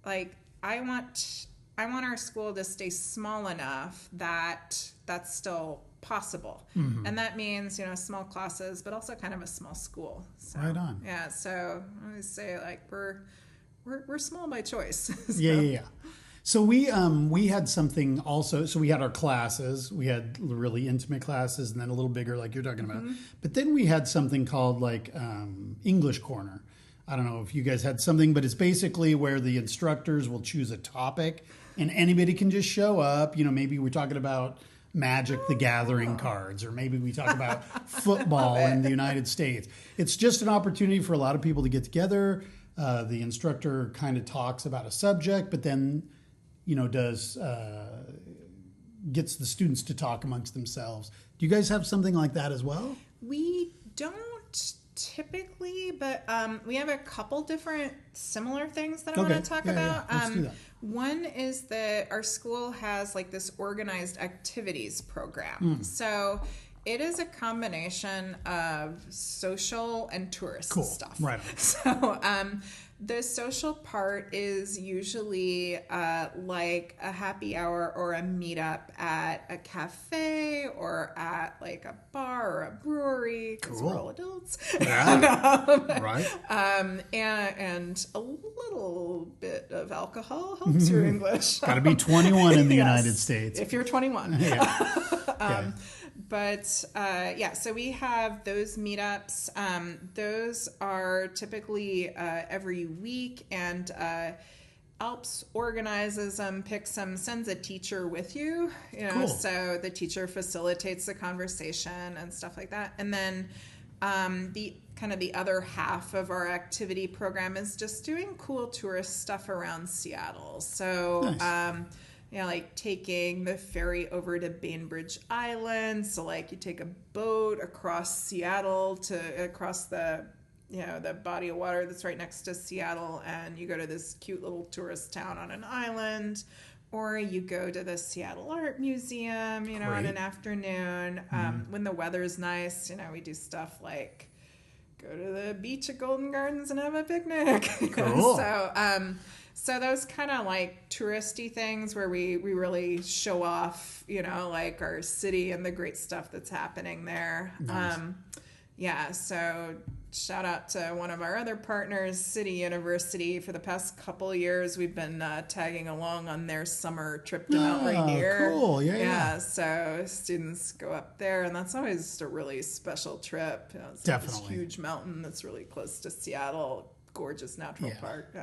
cool. I want our school to stay small enough that that's still possible. Mm-hmm. And that means, small classes, but also kind of a small school. So, right on. Yeah. So I always say we're small by choice. So. Yeah. So we had something also. So we had our classes. We had really intimate classes, and then a little bigger, like you're talking about. But then we had something called English Corner. I don't know if you guys had something, but it's basically where the instructors will choose a topic and anybody can just show up. You know, maybe we're talking about Magic the Gathering cards, or maybe we talk about football in the United States. It's just an opportunity for a lot of people to get together. The instructor kind of talks about a subject, but then, you know, gets the students to talk amongst themselves. Do you guys have something like that as well? We don't typically, but we have a couple different similar things that I want to talk about. Yeah. Let's do that. One is that our school has like this organized activities program. So it is a combination of social and tourist stuff. Right. So the social part is usually like a happy hour or a meetup at a cafe or at like a bar or a brewery, because we're all adults. Yeah. Right. And a little bit of alcohol helps your English. Got to be 21 in the United States. If you're 21. Yeah. But so we have those meetups. Those are typically every week, and ALPS organizes them, picks them, sends a teacher with you. You know, so the teacher facilitates the conversation and stuff like that. And then the other half of our activity program is just doing cool tourist stuff around Seattle. So. Nice. Like taking the ferry over to Bainbridge Island. So like you take a boat across Seattle across the body of water that's right next to Seattle, and you go to this cute little tourist town on an island, or you go to the Seattle Art Museum, on an afternoon. When the weather's nice, we do stuff like go to the beach at Golden Gardens and have a picnic. Cool. So those kind of like touristy things where we really show off, like our city and the great stuff that's happening there. Nice. So shout out to one of our other partners, City University. For the past couple of years, we've been tagging along on their summer trip to Mount Rainier. Cool. Yeah. So students go up there, and that's always just a really special trip. It's Definitely. Like this huge mountain that's really close to Seattle. Gorgeous national park.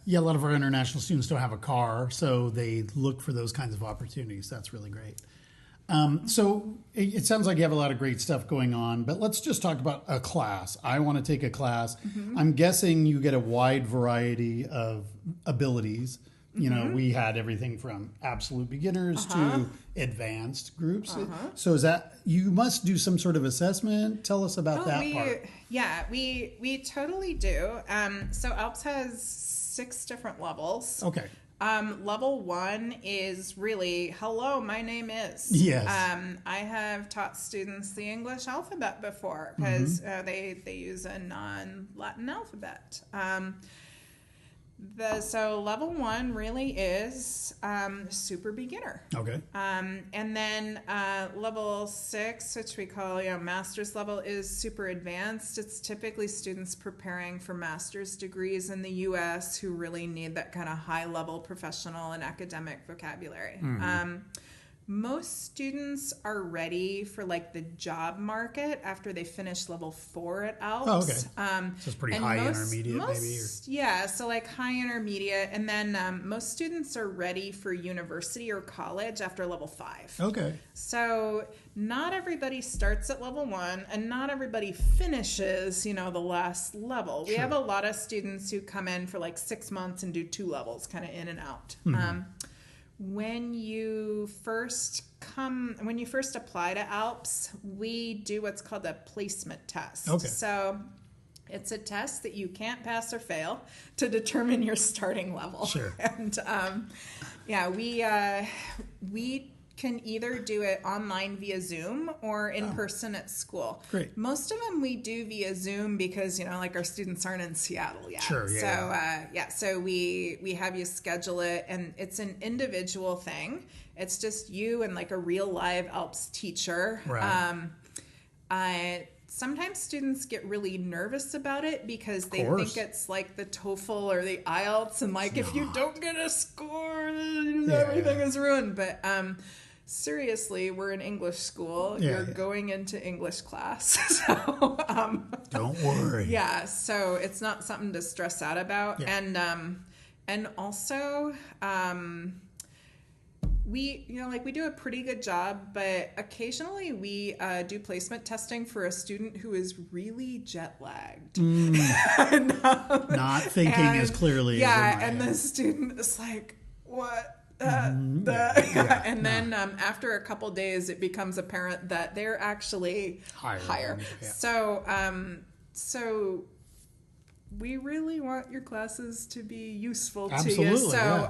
Yeah, a lot of our international students don't have a car, so they look for those kinds of opportunities. That's really great. So it sounds like you have a lot of great stuff going on, but let's just talk about a class. I want to take a class. I'm guessing you get a wide variety of abilities. We had everything from absolute beginners to advanced groups. So is that, you must do some sort of assessment? Tell us about that part. Yeah, we totally do. So ALPS has 6 different levels. Okay. Level 1 is really, hello, my name is. Yes. I have taught students the English alphabet before, because they use a non-Latin alphabet. So level 1 really is super beginner. Okay. And then level 6, which we call master's level, is super advanced. It's typically students preparing for master's degrees in the U.S. who really need that kind of high-level professional and academic vocabulary. Most students are ready for like the job market after they finish level 4 at ALPS. Oh, okay. So it's pretty high intermediate maybe? Yeah, so like high intermediate. And then most students are ready for university or college after level 5. Okay. So not everybody starts at level 1, and not everybody finishes, the last level. We have a lot of students who come in for like 6 months and do 2 levels, kind of in and out. When you first apply to ALPS, we do what's called a placement test. Okay. So it's a test that you can't pass or fail to determine your starting level. Sure. And we can either do it online via Zoom or in person at school. Great. Most of them we do via Zoom because, like our students aren't in Seattle yet. Sure, yeah. So we have you schedule it, and it's an individual thing. It's just you and like a real live ALPS teacher. Right. Sometimes students get really nervous about it because they think it's like the TOEFL or the IELTS, and like if you don't get a score, everything is ruined. But seriously, we're an English school. Yeah, You're going into English class. So, don't worry. Yeah. So it's not something to stress out about. Yeah. And also, we do a pretty good job, but occasionally we do placement testing for a student who is really jet lagged. Not thinking as clearly. Yeah, and the student is like, what? And then after a couple days, it becomes apparent that they're actually higher. Yeah. So we really want your classes to be useful to you. So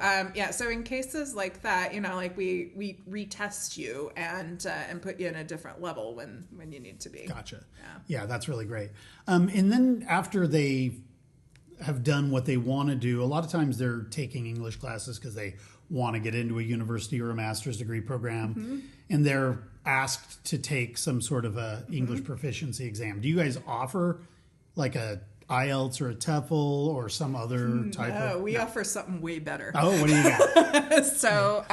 so in cases like that, we retest you and put you in a different level when you need to be. Gotcha. Yeah, that's really great. And then after they have done what they want to do, a lot of times they're taking English classes because they want to get into a university or a master's degree program, and they're asked to take some sort of a English proficiency exam. Do you guys offer like a IELTS or a TOEFL or some other type of? No, we offer something way better. Oh, what do you got? So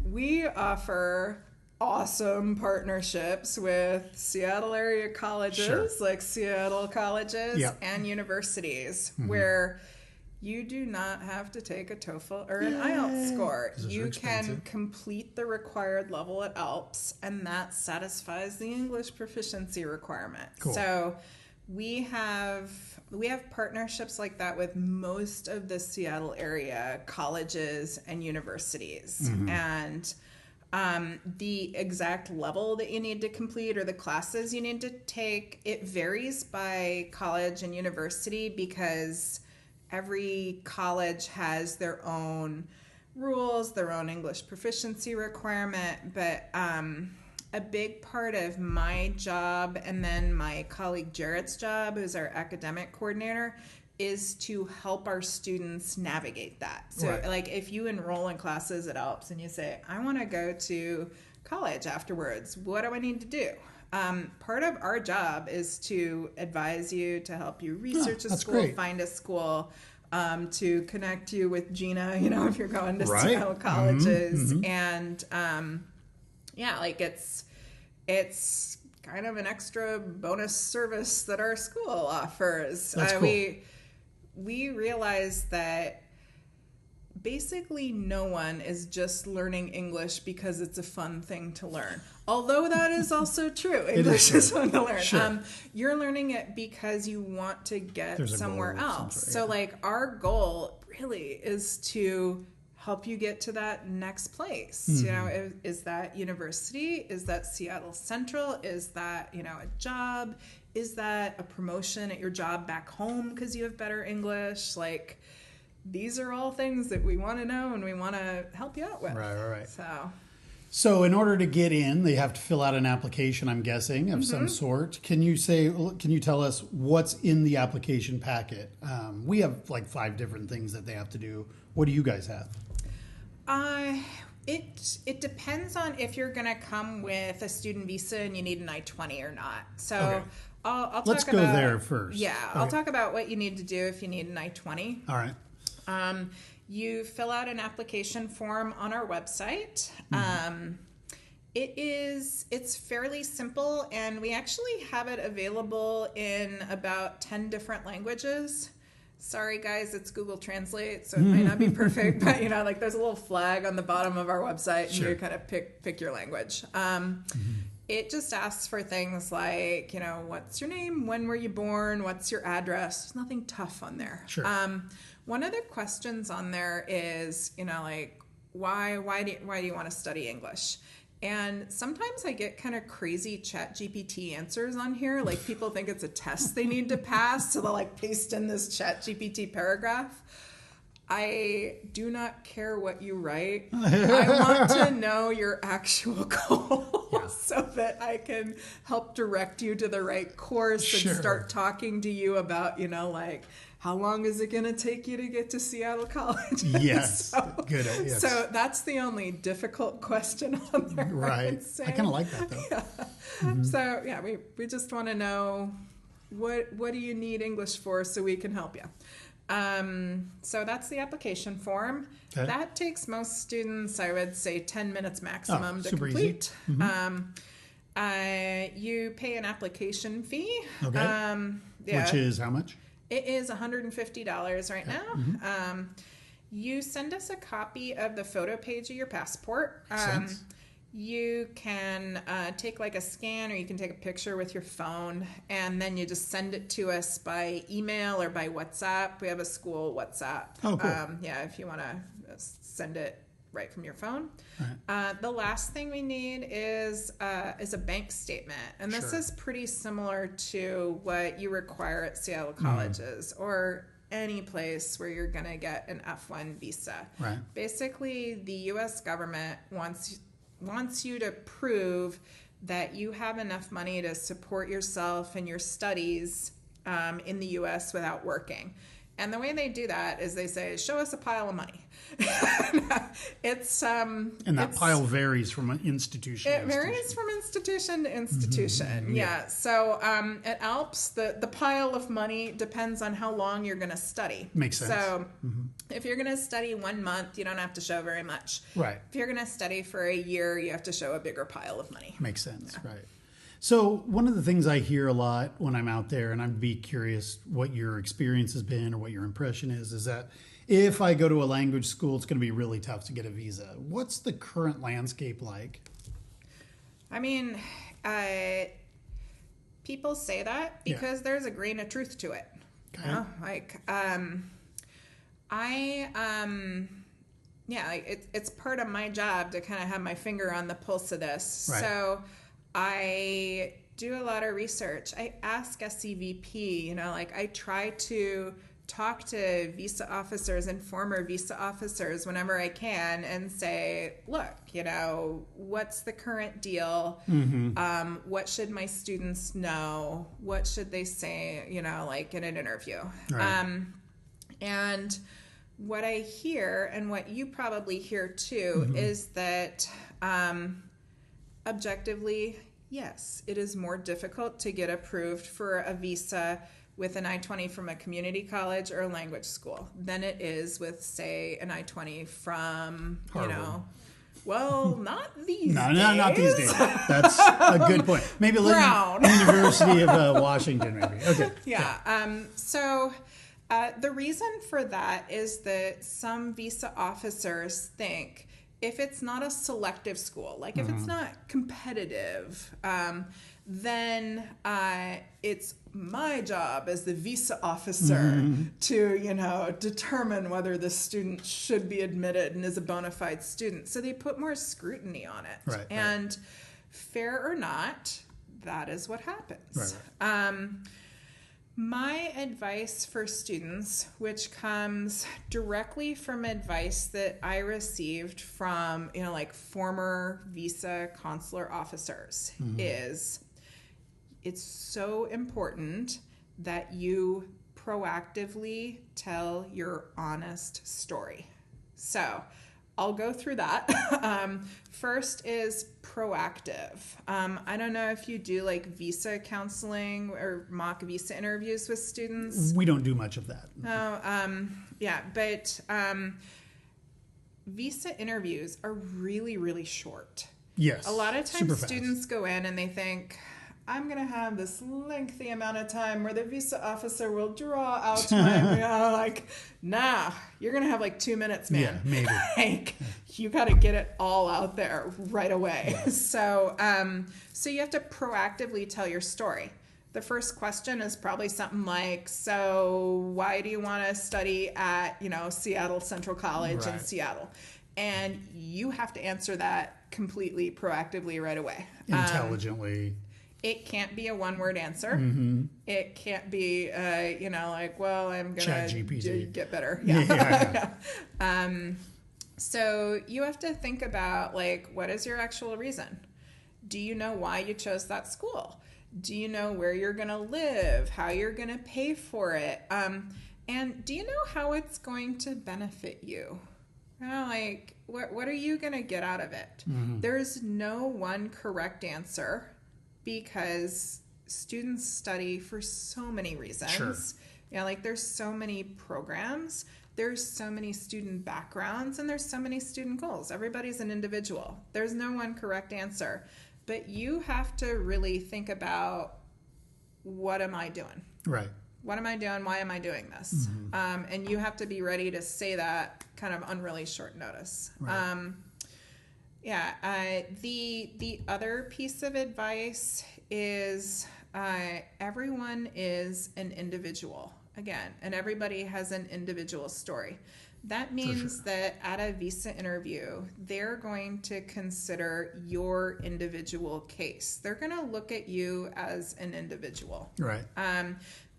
we offer awesome partnerships with Seattle area colleges, like Seattle colleges and universities, where you do not have to take a TOEFL or an IELTS score. You can complete the required level at ALPS, and that satisfies the English proficiency requirement. Cool. So we have partnerships like that with most of the Seattle area colleges and universities. And the exact level that you need to complete or the classes you need to take, it varies by college and university because every college has their own rules, their own English proficiency requirement. But a big part of my job and then my colleague Jarrett's job, who's our academic coordinator, is to help our students navigate that. So like if you enroll in classes at ALPS and you say, I want to go to college afterwards, what do I need to do? Part of our job is to advise you, to help you research a school, find a school, to connect you with Gina, if you're going to Seattle colleges. And it's kind of an extra bonus service that our school offers. That's cool. We realize that basically no one is just learning English because it's a fun thing to learn. Although that is also true. English is fun to learn. Sure. You're learning it because you want to get somewhere else. So our goal really is to help you get to that next place. Is that university? Is that Seattle Central? Is that, a job? Is that a promotion at your job back home because you have better English? These are all things that we want to know and we want to help you out with. Right. So in order to get in, they have to fill out an application, I'm guessing, of some sort. Can you tell us what's in the application packet? We have 5 different things that they have to do. What do you guys have? It depends on if you're going to come with a student visa and you need an I-20 or not. So let's go there first. Yeah, I'll talk about what you need to do if you need an I-20. All right. You fill out an application form on our website. It's fairly simple, and we actually have it available in about 10 different languages. Sorry, guys, it's Google Translate, so it may not be perfect, but there's a little flag on the bottom of our website, and you kind of pick your language. It just asks for things like, what's your name? When were you born? What's your address? There's nothing tough on there. Sure. One of the questions on there is, why do you want to study English? And sometimes I get kind of crazy ChatGPT answers on here. People think it's a test they need to pass, so they'll paste in this ChatGPT paragraph. I do not care what you write. I want to know your actual goal so that I can help direct you to the right course and start talking to you about, how long is it going to take you to get to Seattle College? Yes. Good. Yes. So that's the only difficult question on there. Right. I kind of like that, though. Yeah. So, we just want to know what do you need English for so we can help you. So that's the application form. Okay. That takes most students, I would say, 10 minutes maximum to super complete. Easy. Mm-hmm. You pay an application fee. Okay. Which is how much? It is $150 right now. Mm-hmm. You send us a copy of the photo page of your passport. Sense. You can take like a scan, or you can take a picture with your phone, and then you just send it to us by email or by WhatsApp. We have a school WhatsApp. Oh, cool. If you want to send it right from your phone. Right. The last thing we need is a bank statement, and this Sure. is pretty similar to what you require at Seattle colleges or any place where you're going to get an F1 visa. Right. Basically, the U.S. government wants you to prove that you have enough money to support yourself and your studies in the U.S. without working. And the way they do that is they say, show us a pile of money. And that pile varies from an institution to It varies from institution to institution. Mm-hmm. Yeah. So at ALPS, the pile of money depends on how long you're going to study. Makes sense. So if you're going to study 1 month, you don't have to show very much. Right. If you're going to study for a year, you have to show a bigger pile of money. Makes sense. Yeah. Right. So one of the things I hear a lot when I'm out there, and I'd be curious what your experience has been or what your impression is that if I go to a language school, it's going to be really tough to get a visa. What's the current landscape like? I mean, people say that because there's a grain of truth to it. Okay. You know? Like, it's part of my job to kind of have my finger on the pulse of this. Right. So I do a lot of research. I ask SCVP, I try to talk to visa officers and former visa officers whenever I can and say, look, what's the current deal? Mm-hmm. What should my students know? What should they say, in an interview? Right. And what I hear, and what you probably hear too, is that objectively, yes, it is more difficult to get approved for a visa with an I-20 from a community college or a language school than it is with, say, an I-20 from, Harvard. Not these days. No, not these days. That's a good point. Maybe Brown. University of Washington, maybe. Okay. Yeah. So the reason for that is that some visa officers think if it's not a selective school, like if it's not competitive, then it's my job as the visa officer to, determine whether the student should be admitted and is a bona fide student. So they put more scrutiny on it. Right, and fair or not, that is what happens. Right. My advice for students, which comes directly from advice that I received from, former visa consular officers, is it's so important that you proactively tell your honest story. So I'll go through that. First is proactive. I don't know if you do visa counseling or mock visa interviews with students. We don't do much of that. But visa interviews are really, really short. Yes. A lot of times students go in and they think, I'm going to have this lengthy amount of time where the visa officer will draw out my, nah, you're going to have 2 minutes, man. Yeah, maybe. You got to get it all out there right away. Yeah. So you have to proactively tell your story. The first question is probably something like, so why do you want to study at, Seattle Central College in Seattle? And you have to answer that completely proactively right away. Intelligently. It can't be a one-word answer. It can't be, well, I'm going to get better. Yeah. So you have to think about, what is your actual reason? Do you know why you chose that school? Do you know where you're going to live, how you're going to pay for it? And do you know how it's going to benefit you? What are you going to get out of it? There's no one correct answer, because students study for so many reasons. Sure. Yeah, like there's so many programs, there's so many student backgrounds, and there's so many student goals. Everybody's an individual. There's no one correct answer. But you have to really think about, what am I doing? Right. What am I doing? Why am I doing this? Mm-hmm. And you have to be ready to say that kind of on really short notice. Right. The other piece of advice is everyone is an individual, again, and everybody has an individual story. That means that at a visa interview, they're going to consider your individual case. They're going to look at you as an individual. Right.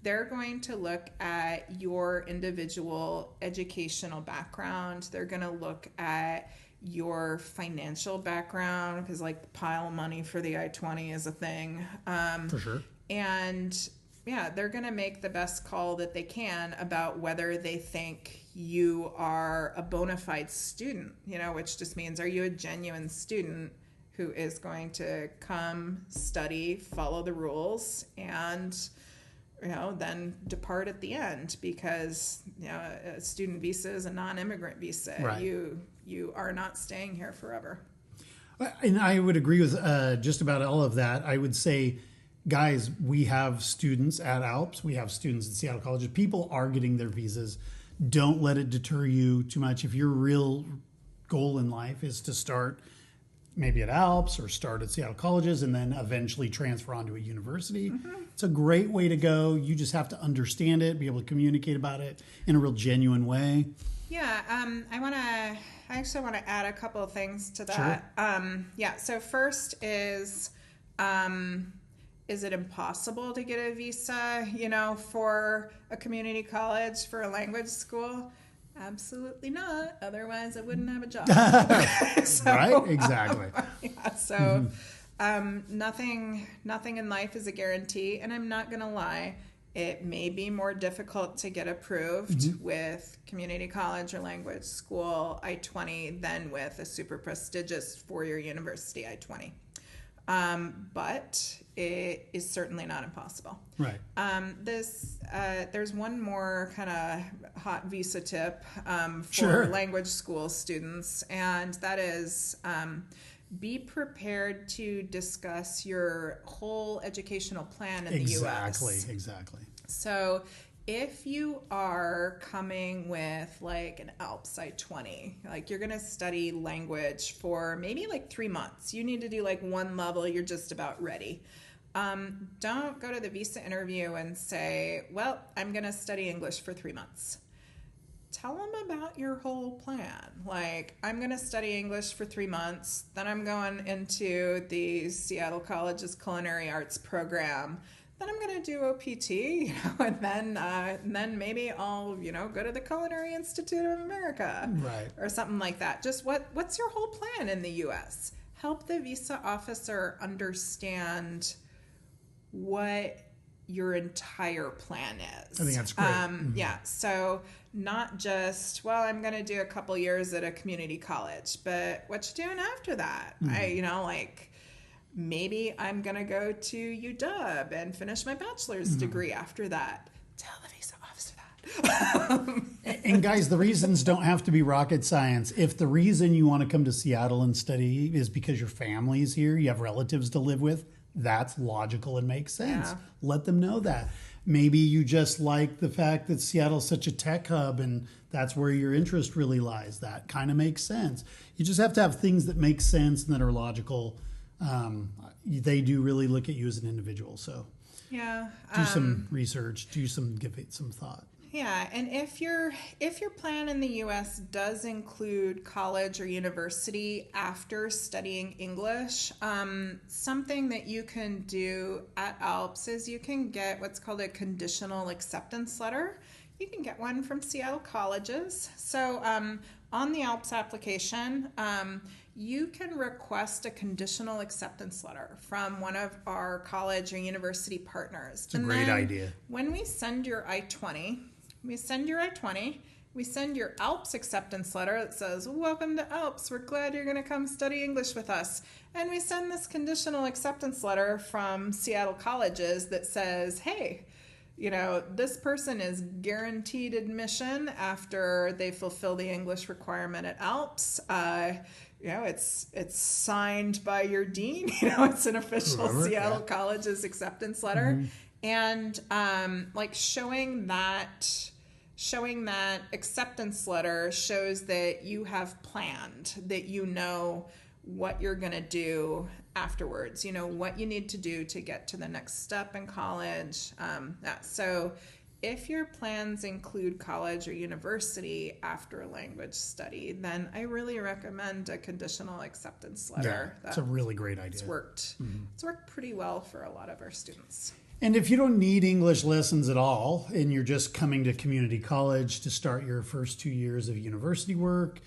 They're going to look at your individual educational background. They're going to look at your financial background, because like pile money for the I-20 is a thing. For sure. And yeah, they're going to make the best call that they can about whether they think you are a bona fide student, which just means, are you a genuine student who is going to come, study, follow the rules, and then depart at the end, because a student visa is a non-immigrant visa. Right. You are not staying here forever. And I would agree with just about all of that. I would say, guys, we have students at ALPS. We have students at Seattle colleges. People are getting their visas. Don't let it deter you too much. If your real goal in life is to start maybe at ALPS or start at Seattle colleges and then eventually transfer onto a university, it's a great way to go. You just have to understand it, be able to communicate about it in a real genuine way. Yeah, I actually want to add a couple of things to that. Sure. So first is it impossible to get a visa, for a community college, for a language school? Absolutely not. Otherwise, I wouldn't have a job. Right? Exactly. Nothing in life is a guarantee. And I'm not going to lie, it may be more difficult to get approved with community college or language school I-20 than with a super prestigious four-year university I-20. But it is certainly not impossible. Right. There's one more kind of hot visa tip for Sure. language school students, and that is be prepared to discuss your whole educational plan in the U.S. Exactly. So if you are coming with like an ALPS I-20, like you're going to study language for maybe like 3 months. You need to do like one level. You're just about ready. Don't go to the visa interview and say, well, I'm going to study English for 3 months. Tell them about your whole plan. Like, I'm going to study English for 3 months. Then I'm going into the Seattle College's Culinary Arts program. Then I'm going to do OPT, and then maybe I'll, go to the Culinary Institute of America, right, or something like that. Just what's your whole plan in the U.S.? Help the visa officer understand what your entire plan is. I think that's great. Yeah, so not just, well, I'm going to do a couple years at a community college, but what you doing after that? Maybe I'm going to go to UW and finish my bachelor's degree after that. Tell the visa officer that. And guys, the reasons don't have to be rocket science. If the reason you want to come to Seattle and study is because your family's here, you have relatives to live with, that's logical and makes sense. Yeah. Let them know that. Maybe you just like the fact that Seattle's such a tech hub and that's where your interest really lies. That kind of makes sense. You just have to have things that make sense and that are logical. They do really look at you as an individual. So yeah, do some research, give it some thought. Yeah, and if your plan in the U.S. does include college or university after studying English, something that you can do at ALPS is you can get what's called a conditional acceptance letter. You can get one from Seattle colleges. So on the ALPS application, you can request a conditional acceptance letter from one of our college or university partners. It's a great idea. When we send your I-20, we send your ALPS acceptance letter that says, welcome to ALPS, we're glad you're going to come study English with us. And we send this conditional acceptance letter from Seattle colleges that says, hey, this person is guaranteed admission after they fulfill the English requirement at ALPS. It's signed by your dean. It's an official Seattle College's acceptance letter. And showing that acceptance letter shows that you have planned, that you know what you're going to do afterwards, what you need to do to get to the next step in college. So if your plans include college or university after a language study, then I really recommend a conditional acceptance letter. Yeah, it's a really great idea. It's worked pretty well for a lot of our students. And if you don't need English lessons at all, and you're just coming to community college to start your first 2 years of university work,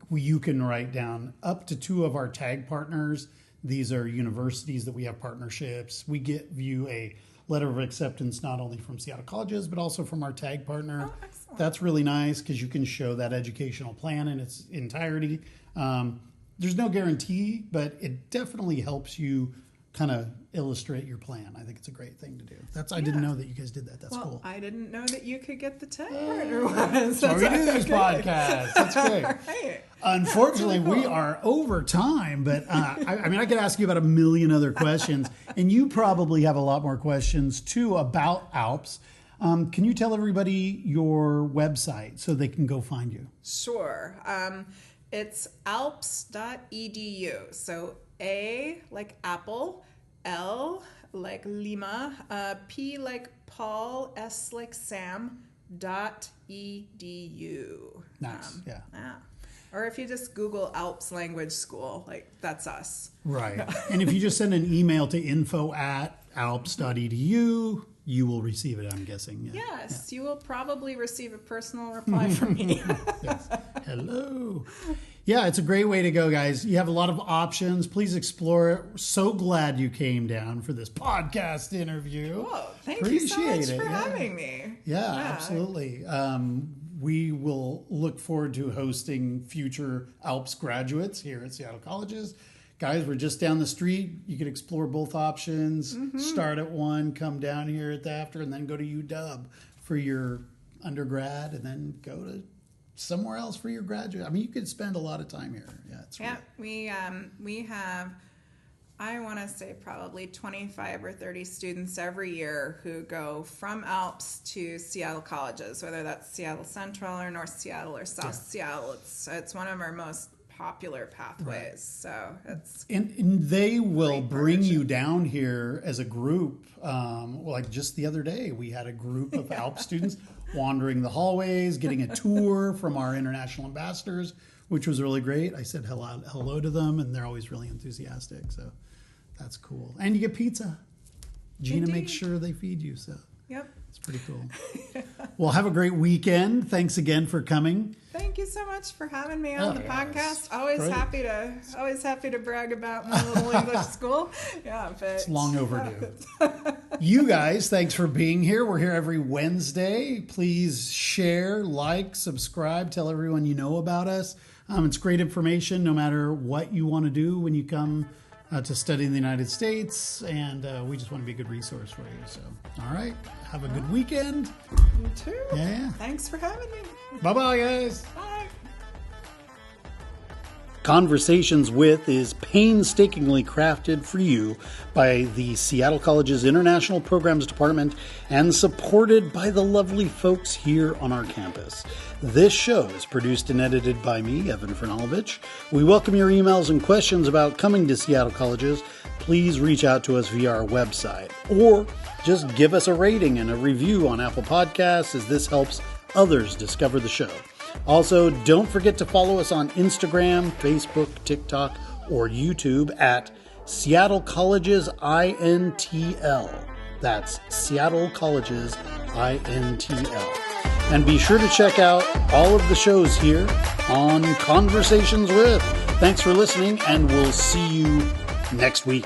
you can write down up to 2 of our tag partners. These are universities that we have partnerships. We give you a letter of acceptance not only from Seattle Colleges, but also from our tag partner. Oh, excellent. That's really nice because you can show that educational plan in its entirety. There's no guarantee, but it definitely helps you kind of illustrate your plan. I think it's a great thing to do. I didn't know that you guys did that. That's cool. I didn't know that you could get the tag partner ones. So we do these podcasts. That's great. Right. Unfortunately, we are over time, but I could ask you about a million other questions, and you probably have a lot more questions too about ALPS. Can you tell everybody your website so they can go find you? Sure. It's alps.edu. So A like apple, L like Lima, P like Paul, S like Sam, .edu. Nice. Yeah. Or if you just Google ALPS Language School, that's us. Right. And if you just send an email to info@alps.edu, you will receive it, I'm guessing. Yeah. Yes, you will probably receive a personal reply from me. Yes. Hello. Yeah, it's a great way to go, guys. You have a lot of options. Please explore it. So glad you came down for this podcast interview. Oh, thank you so much for having me. Yeah, absolutely. We will look forward to hosting future ALPS graduates here at Seattle Colleges. Guys, we're just down the street. You can explore both options. Start at one, come down here at the after, and then go to UW for your undergrad, and then go to somewhere else for your graduate. You could spend a lot of time here. Yeah, we have, I want to say probably 25 or 30 students every year who go from ALPS to Seattle Colleges, whether that's Seattle Central or North Seattle or South Seattle. It's one of our most popular pathways. Right. So it's and they will bring you down here as a group. Like just the other day, we had a group of ALPS students wandering the hallways, getting a tour from our international ambassadors, which was really great. I said hello to them, and they're always really enthusiastic. So that's cool. And you get pizza. Gina makes sure they feed you. So it's pretty cool. Well, have a great weekend. Thanks again for coming. Thank you so much for having me on the podcast. Always happy to brag about my little English school. Yeah, but it's long overdue. You guys, thanks for being here. We're here every Wednesday. Please share, like, subscribe, tell everyone you know about us. It's great information no matter what you want to do when you come to study in the United States, and we just want to be a good resource for you. So, all right, have a good weekend. You too. Yeah. Thanks for having me. Bye-bye, guys. Bye. Conversations With is painstakingly crafted for you by the Seattle College's International Programs Department and supported by the lovely folks here on our campus. This show is produced and edited by me, Evan Franulovich. We welcome your emails and questions about coming to Seattle Colleges. Please reach out to us via our website, or just give us a rating and a review on Apple Podcasts, as this helps others discover the show. Also, don't forget to follow us on Instagram, Facebook, TikTok, or YouTube at Seattle Colleges INTL. That's Seattle Colleges INTL. And be sure to check out all of the shows here on Conversations With. Thanks for listening, and we'll see you next week.